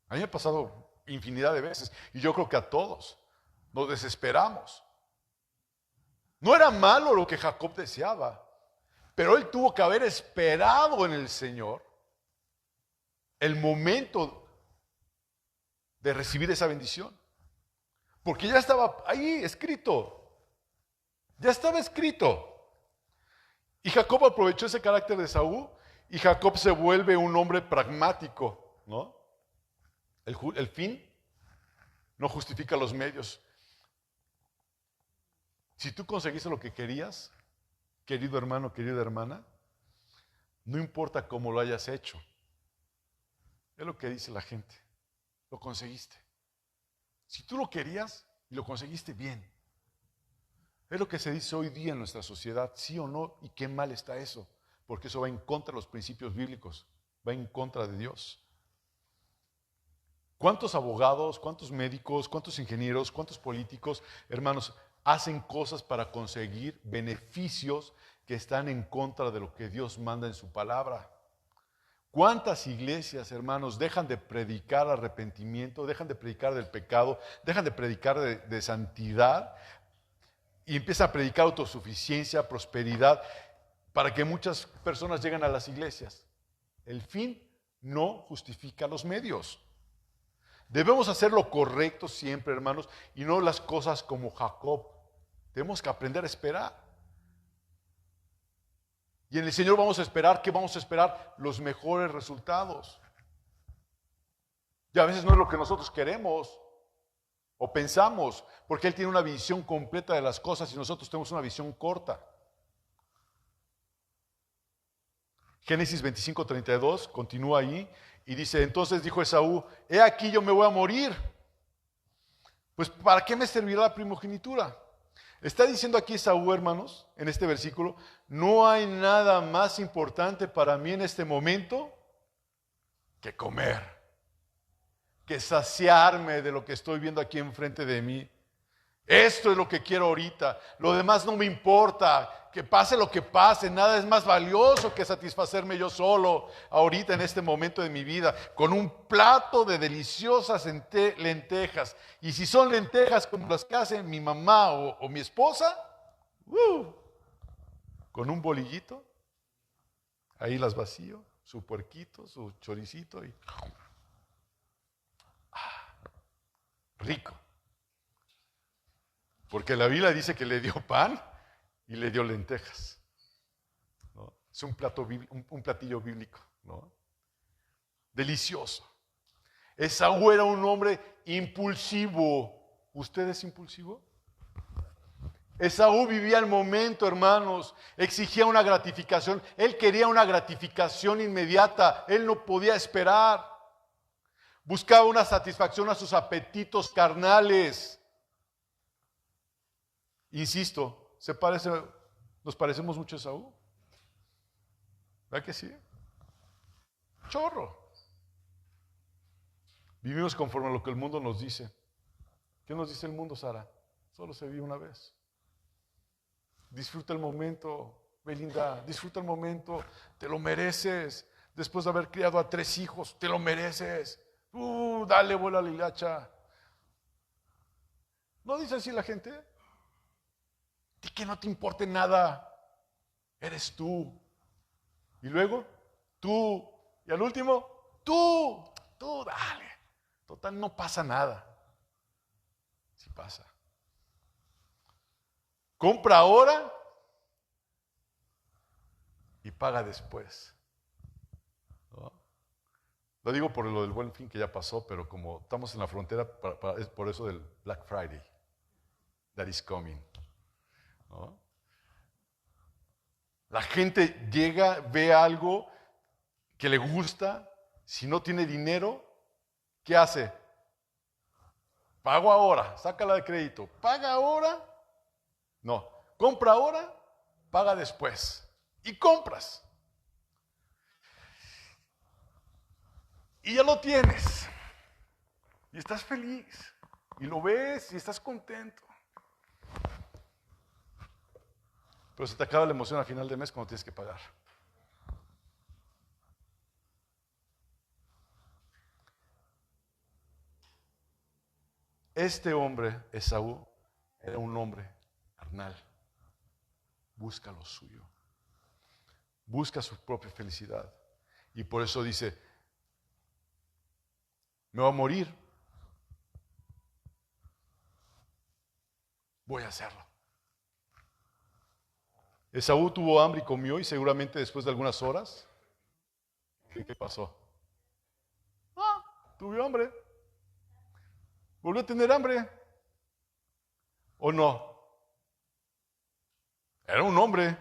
A mí me ha pasado infinidad de veces y yo creo que a todos nos desesperamos. No era malo lo que Jacob deseaba, pero él tuvo que haber esperado en el Señor el momento de recibir esa bendición. Porque ya estaba ahí escrito. Ya estaba escrito. Y Jacob aprovechó ese carácter de Saúl y Jacob se vuelve un hombre pragmático, ¿no? El fin no justifica los medios. Si tú conseguiste lo que querías, querido hermano, querida hermana, no importa cómo lo hayas hecho. Es lo que dice la gente. Lo conseguiste. Si tú lo querías y lo conseguiste bien. Es lo que se dice hoy día en nuestra sociedad, sí o no, y qué mal está eso, porque eso va en contra de los principios bíblicos, va en contra de Dios. ¿Cuántos abogados, cuántos médicos, cuántos ingenieros, cuántos políticos, hermanos, hacen cosas para conseguir beneficios que están en contra de lo que Dios manda en su palabra? ¿Cuántas iglesias, hermanos, dejan de predicar arrepentimiento, dejan de predicar del pecado, dejan de predicar de santidad y empiezan a predicar autosuficiencia, prosperidad, para que muchas personas lleguen a las iglesias? El fin no justifica los medios. Debemos hacer lo correcto siempre, hermanos, y no las cosas como Jacob. Tenemos que aprender a esperar. Y en el Señor vamos a esperar, ¿qué vamos a esperar? Los mejores resultados. Y a veces no es lo que nosotros queremos o pensamos, porque Él tiene una visión completa de las cosas y nosotros tenemos una visión corta. Génesis 25:32 continúa ahí y dice, entonces dijo Esaú, he aquí yo me voy a morir. Pues ¿para qué me servirá la primogenitura? Está diciendo aquí Esaú, hermanos, en este versículo, no hay nada más importante para mí en este momento que comer, que saciarme de lo que estoy viendo aquí enfrente de mí. Esto es lo que quiero ahorita, lo demás no me importa, que pase lo que pase, nada es más valioso que satisfacerme yo solo ahorita en este momento de mi vida, con un plato de deliciosas lentejas. Y si son lentejas como las que hacen mi mamá o mi esposa, con un bolillito, ahí las vacío, su puerquito, su choricito y rico. Porque la Biblia dice que le dio pan y le dio lentejas, ¿no? Es un platillo bíblico, ¿no? Delicioso. Esaú era un hombre impulsivo. ¿Usted es impulsivo? Esaú vivía el momento, hermanos. Exigía una gratificación. Él quería una gratificación inmediata. Él no podía esperar. Buscaba una satisfacción a sus apetitos carnales. Insisto, nos parecemos mucho a Esaú. ¿Verdad que sí? Chorro. Vivimos conforme a lo que el mundo nos dice. ¿Qué nos dice el mundo, Sara? Solo se vive una vez. Disfruta el momento, Belinda, disfruta el momento, te lo mereces. Después de haber criado a 3 hijos, te lo mereces. Dale, vuela la hilacha. ¿No dice así la gente? Y que no te importe nada. Eres tú. Y luego, tú. Y al último, tú, dale. Total, no pasa nada. Sí pasa. Compra ahora y paga después. ¿No? Lo digo por lo del Buen Fin que ya pasó, pero como estamos en la frontera, es por eso del Black Friday. That is coming. ¿No? La gente llega, ve algo que le gusta, si no tiene dinero, ¿qué hace? Pago ahora, sácala de crédito. ¿Paga ahora? No. Compra ahora, paga después. Y compras. Y ya lo tienes. Y estás feliz. Y lo ves y estás contento. Pero se te acaba la emoción al final del mes cuando tienes que pagar. Este hombre, Esaú, era un hombre carnal. Busca lo suyo. Busca su propia felicidad. Y por eso dice, me voy a morir. Voy a hacerlo. Esaú tuvo hambre y comió, y seguramente después de algunas horas, ¿qué pasó? Tuve hambre. Volvió a tener hambre. ¿O no? Era un hombre.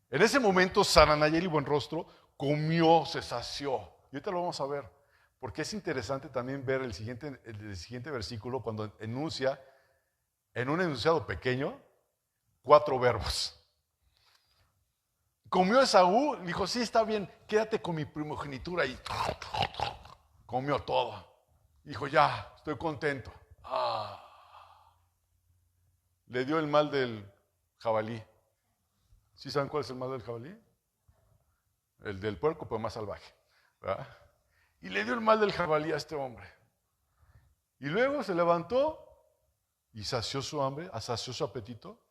En ese momento, Saranayel y Buenrostro comió, se sació. Y ahorita lo vamos a ver. Porque es interesante también ver el siguiente versículo cuando enuncia, en un enunciado pequeño, 4 verbos. Comió Esaú, dijo, sí, está bien, quédate con mi primogenitura. Y comió todo. Dijo, ya, estoy contento. Le dio el mal del jabalí. ¿Sí saben cuál es el mal del jabalí? El del puerco, pero más salvaje. ¿Verdad? Y le dio el mal del jabalí a este hombre. Y luego se levantó y sació su hambre, sació su apetito.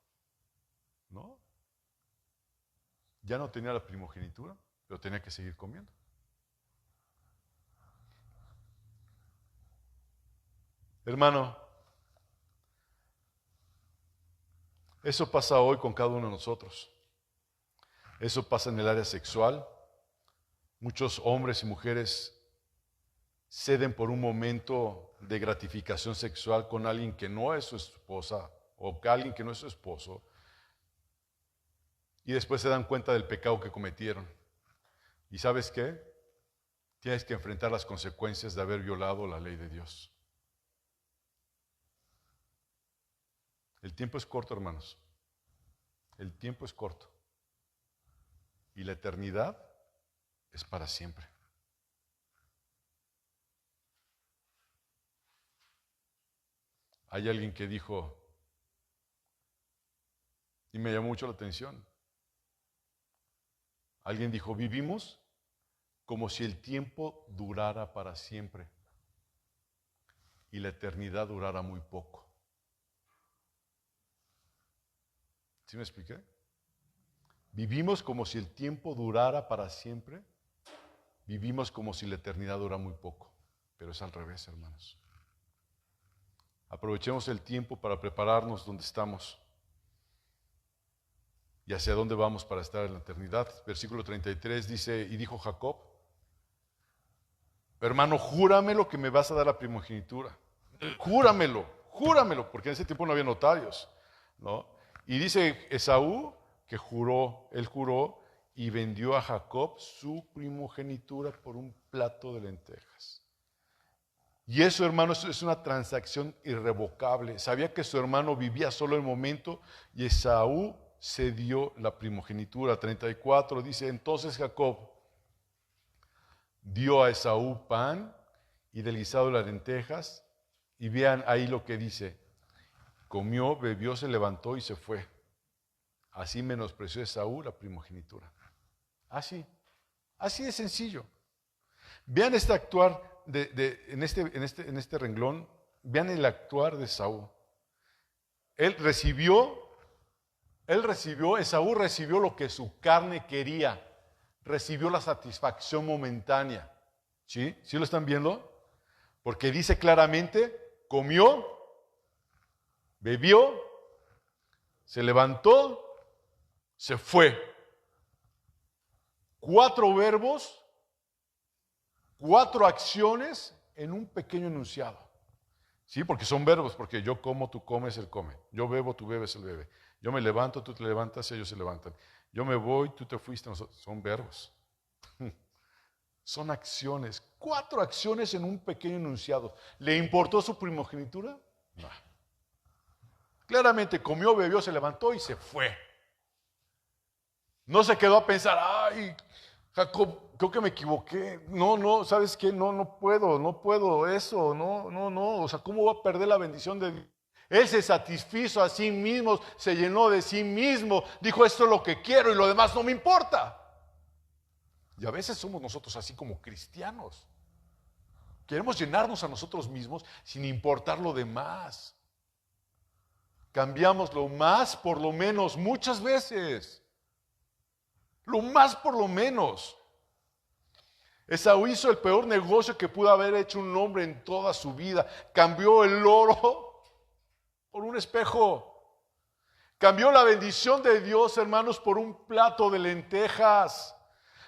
¿No? Ya no tenía la primogenitura, pero tenía que seguir comiendo. Hermano, eso pasa hoy con cada uno de nosotros. Eso pasa en el área sexual. Muchos hombres y mujeres ceden por un momento de gratificación sexual con alguien que no es su esposa o con alguien que no es su esposo, y después se dan cuenta del pecado que cometieron. ¿Y sabes qué? Tienes que enfrentar las consecuencias de haber violado la ley de Dios. El tiempo es corto, hermanos. El tiempo es corto. Y la eternidad es para siempre. Hay alguien que dijo, y me llamó mucho la atención, alguien dijo, vivimos como si el tiempo durara para siempre y la eternidad durara muy poco. ¿Sí me expliqué? Vivimos como si el tiempo durara para siempre, vivimos como si la eternidad dura muy poco, pero es al revés, hermanos. Aprovechemos el tiempo para prepararnos donde estamos y hacia dónde vamos para estar en la eternidad. Versículo 33 dice, y dijo Jacob, hermano, júramelo que me vas a dar la primogenitura. Júramelo, porque en ese tiempo no había notarios, ¿no? Y dice Esaú que él juró y vendió a Jacob su primogenitura por un plato de lentejas. Y eso, hermano, es una transacción irrevocable. Sabía que su hermano vivía solo el momento y Esaú cedió la primogenitura. 34 dice, entonces Jacob dio a Esaú pan y del guisado de las lentejas. Y vean ahí lo que dice. Comió, bebió, se levantó y se fue. así menospreció Esaú la primogenitura. Así de sencillo. Vean este actuar en este renglón, vean el actuar de Esaú. Esaú recibió lo que su carne quería, recibió la satisfacción momentánea. ¿Sí? ¿Sí lo están viendo? Porque dice claramente, comió, bebió, se levantó, se fue. 4 verbos, 4 acciones en un pequeño enunciado. Sí, porque son verbos, porque yo como, tú comes, él come. Yo bebo, tú bebes, él bebe. Yo me levanto, tú te levantas, ellos se levantan. Yo me voy, tú te fuiste, nosotros. Son verbos. Son acciones. 4 acciones en un pequeño enunciado. ¿Le importó su primogenitura? No. Claramente comió, bebió, se levantó y se fue. No se quedó a pensar, ay, Jacob, creo que me equivoqué. No, ¿sabes qué? No puedo eso. No. O sea, ¿cómo va a perder la bendición de Dios? Él se satisfizo a sí mismo, se llenó de sí mismo, dijo, esto es lo que quiero y lo demás no me importa. Y a veces somos nosotros así como cristianos. Queremos llenarnos a nosotros mismos sin importar lo demás. Cambiamos lo más por lo menos muchas veces. Lo más por lo menos. Esaú hizo el peor negocio que pudo haber hecho un hombre en toda su vida. Cambió el oro por un espejo. Cambió la bendición de Dios, hermanos, por un plato de lentejas.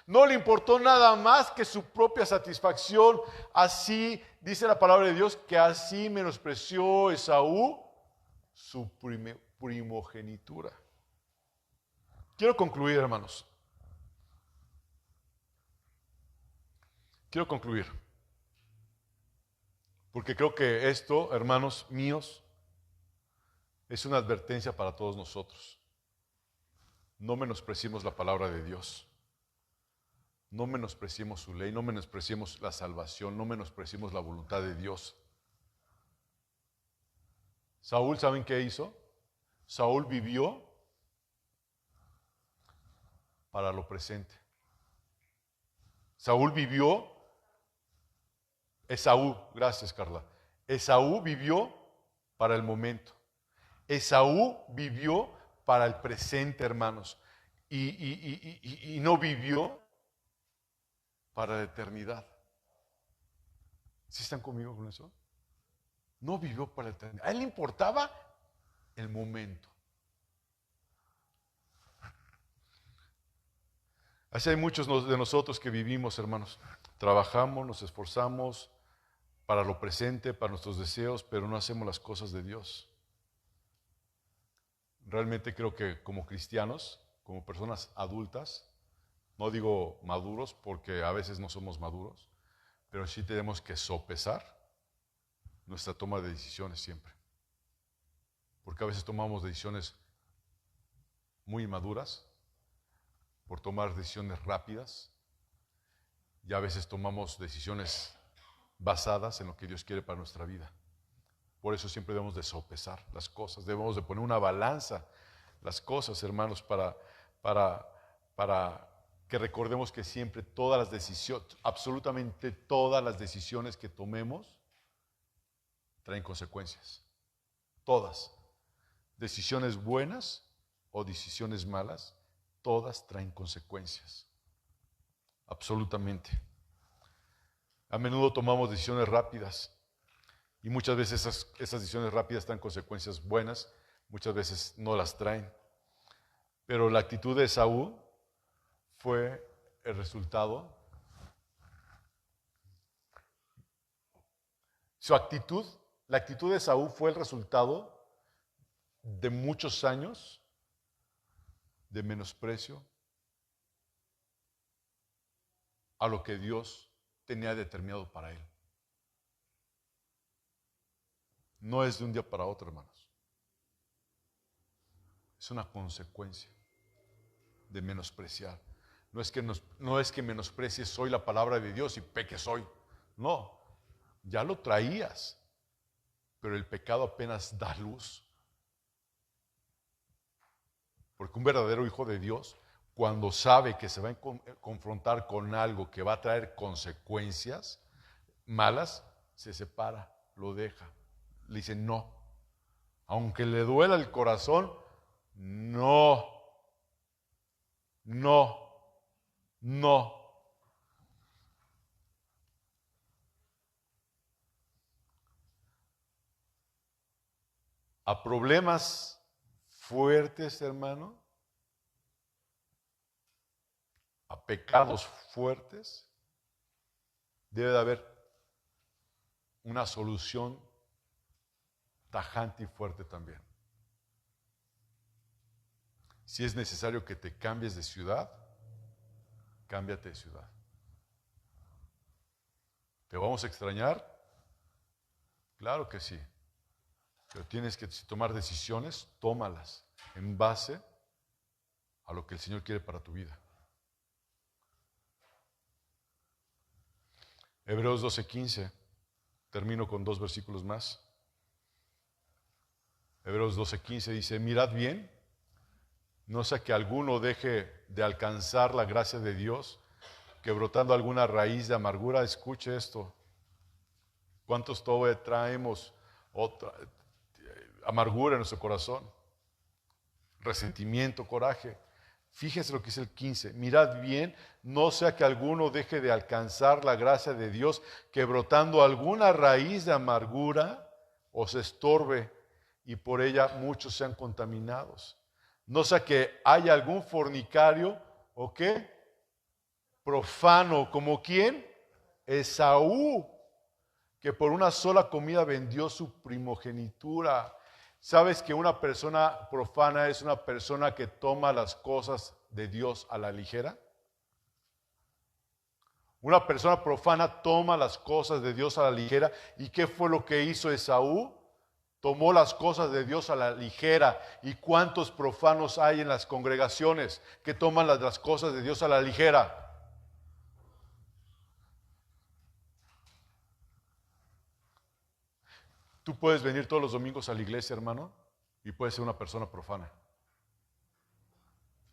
No le importó nada más que su propia satisfacción. Así dice la palabra de Dios, que así menospreció Esaú su primogenitura. Quiero concluir, hermanos. Quiero concluir. Porque creo que esto, hermanos míos, es una advertencia para todos nosotros. No menospreciemos la palabra de Dios. No menospreciemos su ley, no menospreciemos la salvación, no menospreciemos la voluntad de Dios. Saúl, ¿saben qué hizo? Saúl vivió para lo presente. Saúl vivió, Esaú, gracias Carla, Esaú vivió para el momento. Esaú vivió para el presente, hermanos, y no vivió para la eternidad. ¿Sí están conmigo con eso? No vivió para la eternidad. A él le importaba el momento. Así hay muchos de nosotros que vivimos, hermanos. Trabajamos, nos esforzamos para lo presente, para nuestros deseos, pero no hacemos las cosas de Dios. Realmente creo que como cristianos, como personas adultas, no digo maduros porque a veces no somos maduros, pero sí tenemos que sopesar nuestra toma de decisiones siempre. Porque a veces tomamos decisiones muy inmaduras por tomar decisiones rápidas y a veces tomamos decisiones basadas en lo que Dios quiere para nuestra vida. Por eso siempre debemos de sopesar las cosas, debemos de poner una balanza las cosas, hermanos, para que recordemos que siempre todas las decisiones, absolutamente todas las decisiones que tomemos, traen consecuencias. Todas. Decisiones buenas o decisiones malas, todas traen consecuencias. Absolutamente. A menudo tomamos decisiones rápidas y muchas veces esas decisiones rápidas traen consecuencias buenas, muchas veces no las traen. Pero la actitud de Esaú fue el resultado. La actitud de Esaú fue el resultado de muchos años de menosprecio a lo que Dios tenía determinado para él. No es de un día para otro, hermanos. Es una consecuencia de menospreciar. No es que menosprecies hoy la palabra de Dios y peques hoy. No, ya lo traías, pero el pecado apenas da luz. Porque un verdadero hijo de Dios, cuando sabe que se va a confrontar con algo que va a traer consecuencias malas, se separa, lo deja. Le dice no. Aunque le duela el corazón, no, no, no. A problemas fuertes, hermano, a pecados fuertes, debe de haber una solución tajante y fuerte también. Si es necesario que te cambies de ciudad, cámbiate de ciudad. ¿Te vamos a extrañar? Claro que sí. Pero tienes que tomar decisiones, tómalas en base a lo que el Señor quiere para tu vida. Hebreos 12:15. Termino con 2 versículos más. Hebreos 12:15 dice, mirad bien, no sea que alguno deje de alcanzar la gracia de Dios, que brotando alguna raíz de amargura, escuche esto. ¿Cuántos todavía traemos amargura en nuestro corazón? Resentimiento, coraje. Fíjese lo que dice el 15. Mirad bien, no sea que alguno deje de alcanzar la gracia de Dios, que brotando alguna raíz de amargura os estorbe y por ella muchos sean contaminados. No sea que haya algún fornicario o qué, profano, ¿como quién? Esaú, que por una sola comida vendió su primogenitura. ¿Sabes que una persona profana es una persona que toma las cosas de Dios a la ligera? Una persona profana toma las cosas de Dios a la ligera. ¿Y qué fue lo que hizo Esaú? Tomó las cosas de Dios a la ligera. ¿Y cuántos profanos hay en las congregaciones que toman las cosas de Dios a la ligera? Tú puedes venir todos los domingos a la iglesia, hermano, y puedes ser una persona profana.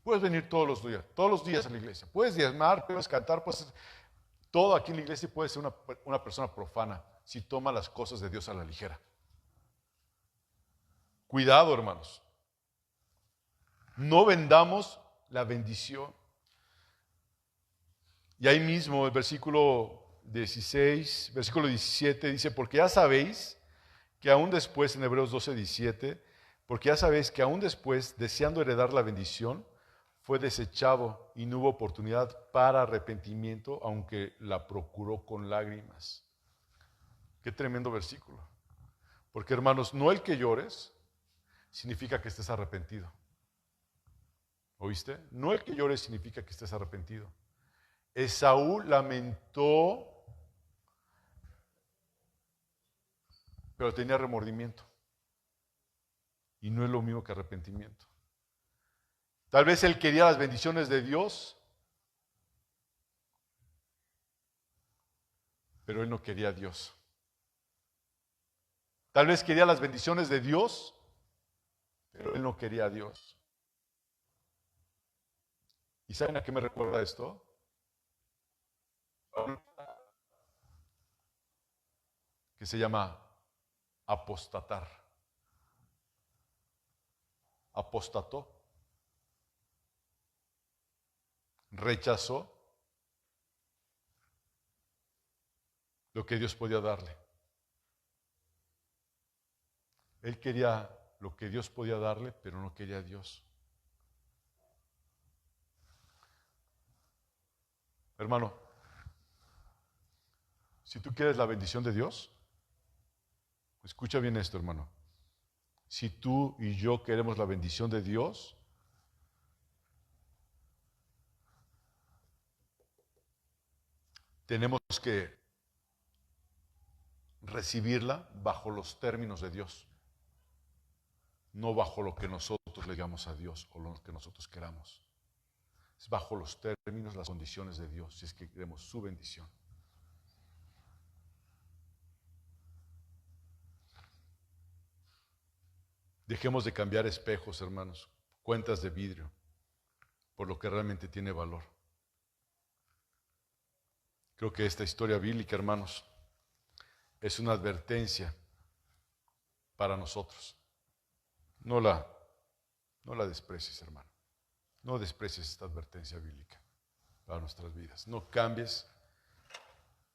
Puedes venir todos los días a la iglesia. Puedes diezmar, puedes cantar, puedes todo aquí en la iglesia, y puedes ser una persona profana si toma las cosas de Dios a la ligera. Cuidado, hermanos. No vendamos la bendición. Y ahí mismo el versículo 16, versículo 17 dice, porque ya sabéis que aún después, en Hebreos 12:17, porque ya sabéis que aún después, deseando heredar la bendición, fue desechado y no hubo oportunidad para arrepentimiento, aunque la procuró con lágrimas. Qué tremendo versículo. Porque, hermanos, no el que llores significa que estés arrepentido. ¿Oíste? No el que llores significa que estés arrepentido. Esaú lamentó, pero tenía remordimiento. Y no es lo mismo que arrepentimiento. Tal vez él quería las bendiciones de Dios, pero él no quería a Dios. Tal vez quería las bendiciones de Dios, pero él no quería a Dios. ¿Y saben a qué me recuerda esto? Que se llama apostatar. Apostató. Rechazó lo que Dios podía darle. Él quería lo que Dios podía darle, pero no quería a Dios. Hermano, si tú quieres la bendición de Dios, escucha bien esto, hermano. Si tú y yo queremos la bendición de Dios, tenemos que recibirla bajo los términos de Dios, no bajo lo que nosotros le digamos a Dios o lo que nosotros queramos. Es bajo los términos, las condiciones de Dios, si es que queremos su bendición. Dejemos de cambiar espejos, hermanos. cuentas de vidrio por lo que realmente tiene valor. Creo que esta historia bíblica, hermanos, es una advertencia para nosotros. No la desprecies, hermano. No desprecies esta advertencia bíblica para nuestras vidas. No cambies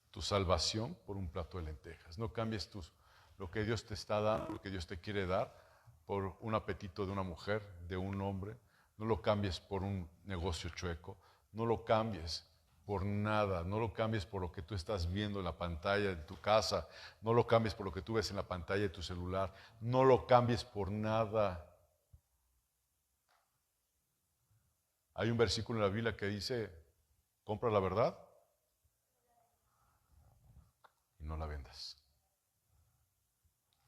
tu salvación por un plato de lentejas. No cambies lo que Dios te está dando, lo que Dios te quiere dar, por un apetito de una mujer, de un hombre. No lo cambies por un negocio chueco. No lo cambies por nada. No lo cambies por lo que tú estás viendo en la pantalla de tu casa. No lo cambies por lo que tú ves en la pantalla de tu celular. No lo cambies por nada. Hay un versículo en la Biblia que dice, compra la verdad y no la vendas.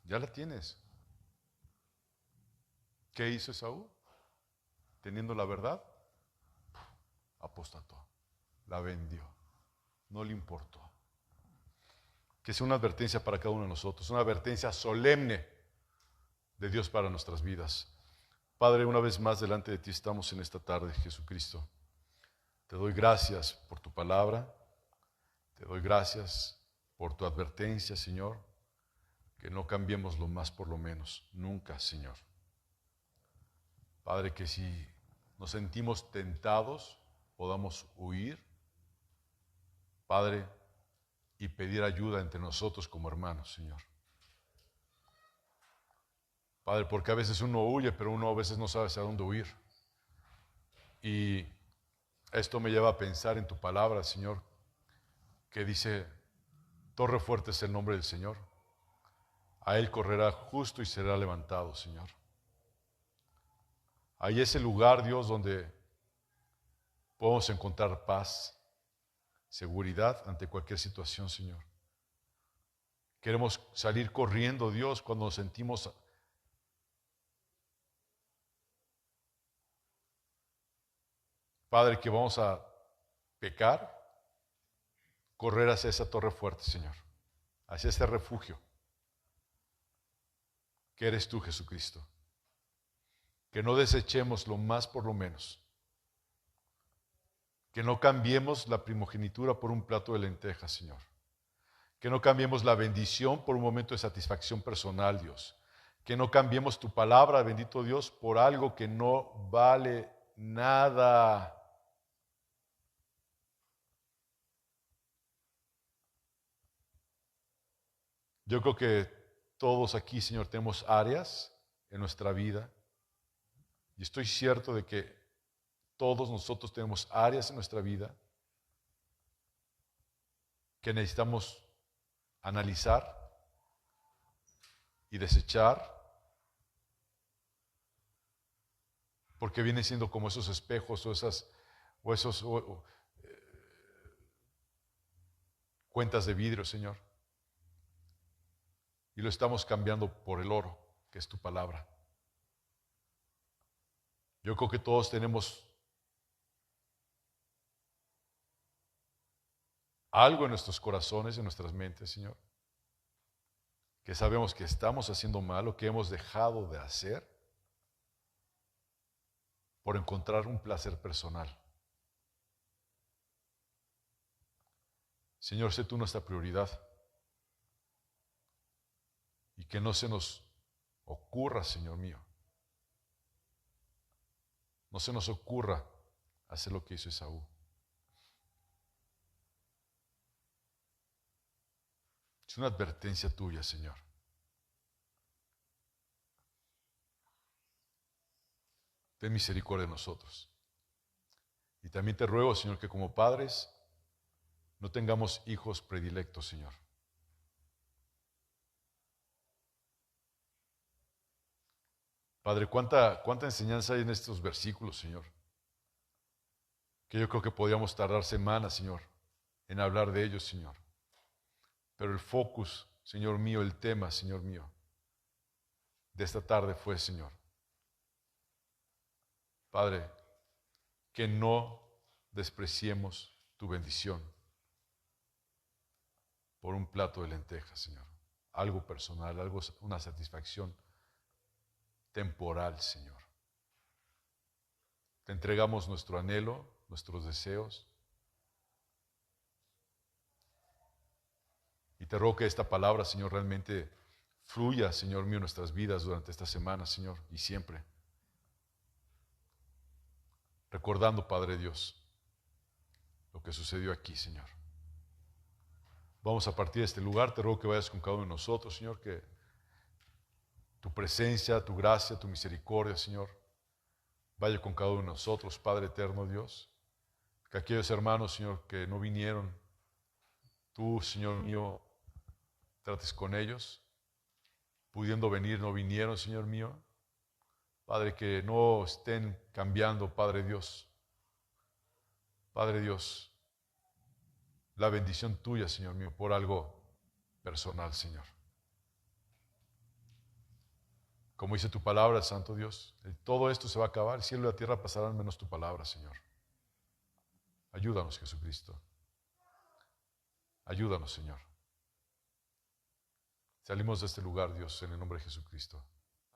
Ya la tienes. ¿Qué hizo Esaú? Teniendo la verdad, apostató, la vendió, no le importó. Que sea una advertencia para cada uno de nosotros, una advertencia solemne de Dios para nuestras vidas. Padre, una vez más delante de ti estamos en esta tarde, Jesucristo. Te doy gracias por tu palabra, te doy gracias por tu advertencia, Señor, que no cambiemos lo más por lo menos, nunca, Señor. Padre, que si nos sentimos tentados, podamos huir, Padre, y pedir ayuda entre nosotros como hermanos, Señor. Padre, porque a veces uno huye, pero uno a veces no sabe hacia dónde huir. Y esto me lleva a pensar en tu palabra, Señor, que dice, torre fuerte es el nombre del Señor. A él correrá justo y será levantado, Señor. Ahí es el lugar, Dios, donde podemos encontrar paz, seguridad ante cualquier situación, Señor. Queremos salir corriendo, Dios, cuando nos sentimos Padre, que vamos a pecar, correr hacia esa torre fuerte, Señor, hacia ese refugio que eres tú, Jesucristo. Que no desechemos lo más por lo menos. Que no cambiemos la primogenitura por un plato de lentejas, Señor. Que no cambiemos la bendición por un momento de satisfacción personal, Dios. Que no cambiemos tu palabra, bendito Dios, por algo que no vale nada. Yo creo que todos aquí, Señor, tenemos áreas en nuestra vida. Y estoy cierto de que todos nosotros tenemos áreas en nuestra vida que necesitamos analizar y desechar, porque vienen siendo como esos espejos o esos cuentas de vidrio, Señor. Y lo estamos cambiando por el oro, que es tu palabra. Yo creo que todos tenemos algo en nuestros corazones, en nuestras mentes, Señor, que sabemos que estamos haciendo mal o que hemos dejado de hacer por encontrar un placer personal. Señor, sé tú nuestra prioridad y que no se nos ocurra, Señor mío, no se nos ocurra hacer lo que hizo Esaú. Es una advertencia tuya, Señor. Ten misericordia de nosotros. Y también te ruego, Señor, que como padres no tengamos hijos predilectos, Señor. Padre, cuánta enseñanza hay en estos versículos, Señor. Que yo creo que podríamos tardar semanas, Señor, en hablar de ellos, Señor. Pero el focus, Señor mío, el tema, Señor mío, de esta tarde fue, Señor, Padre, que no despreciemos tu bendición por un plato de lentejas, Señor. Algo personal, una satisfacción temporal, Señor. Te entregamos nuestro anhelo, nuestros deseos. Y te ruego que esta palabra, Señor, realmente fluya, Señor mío, en nuestras vidas durante esta semana, Señor, y siempre. Recordando, Padre Dios, lo que sucedió aquí, Señor. Vamos a partir de este lugar. Te ruego que vayas con cada uno de nosotros, Señor, que tu presencia, tu gracia, tu misericordia, Señor, vaya con cada uno de nosotros, Padre eterno Dios. Que aquellos hermanos, Señor, que no vinieron, tú, Señor mío, trates con ellos. Pudiendo venir, no vinieron, Señor mío. Padre, que no estén cambiando, Padre Dios. Padre Dios, la bendición tuya, Señor mío, por algo personal, Señor. Como dice tu palabra, Santo Dios, todo esto se va a acabar, el cielo y la tierra pasarán menos tu palabra, Señor. Ayúdanos, Jesucristo. Ayúdanos, Señor. Salimos de este lugar, Dios, en el nombre de Jesucristo.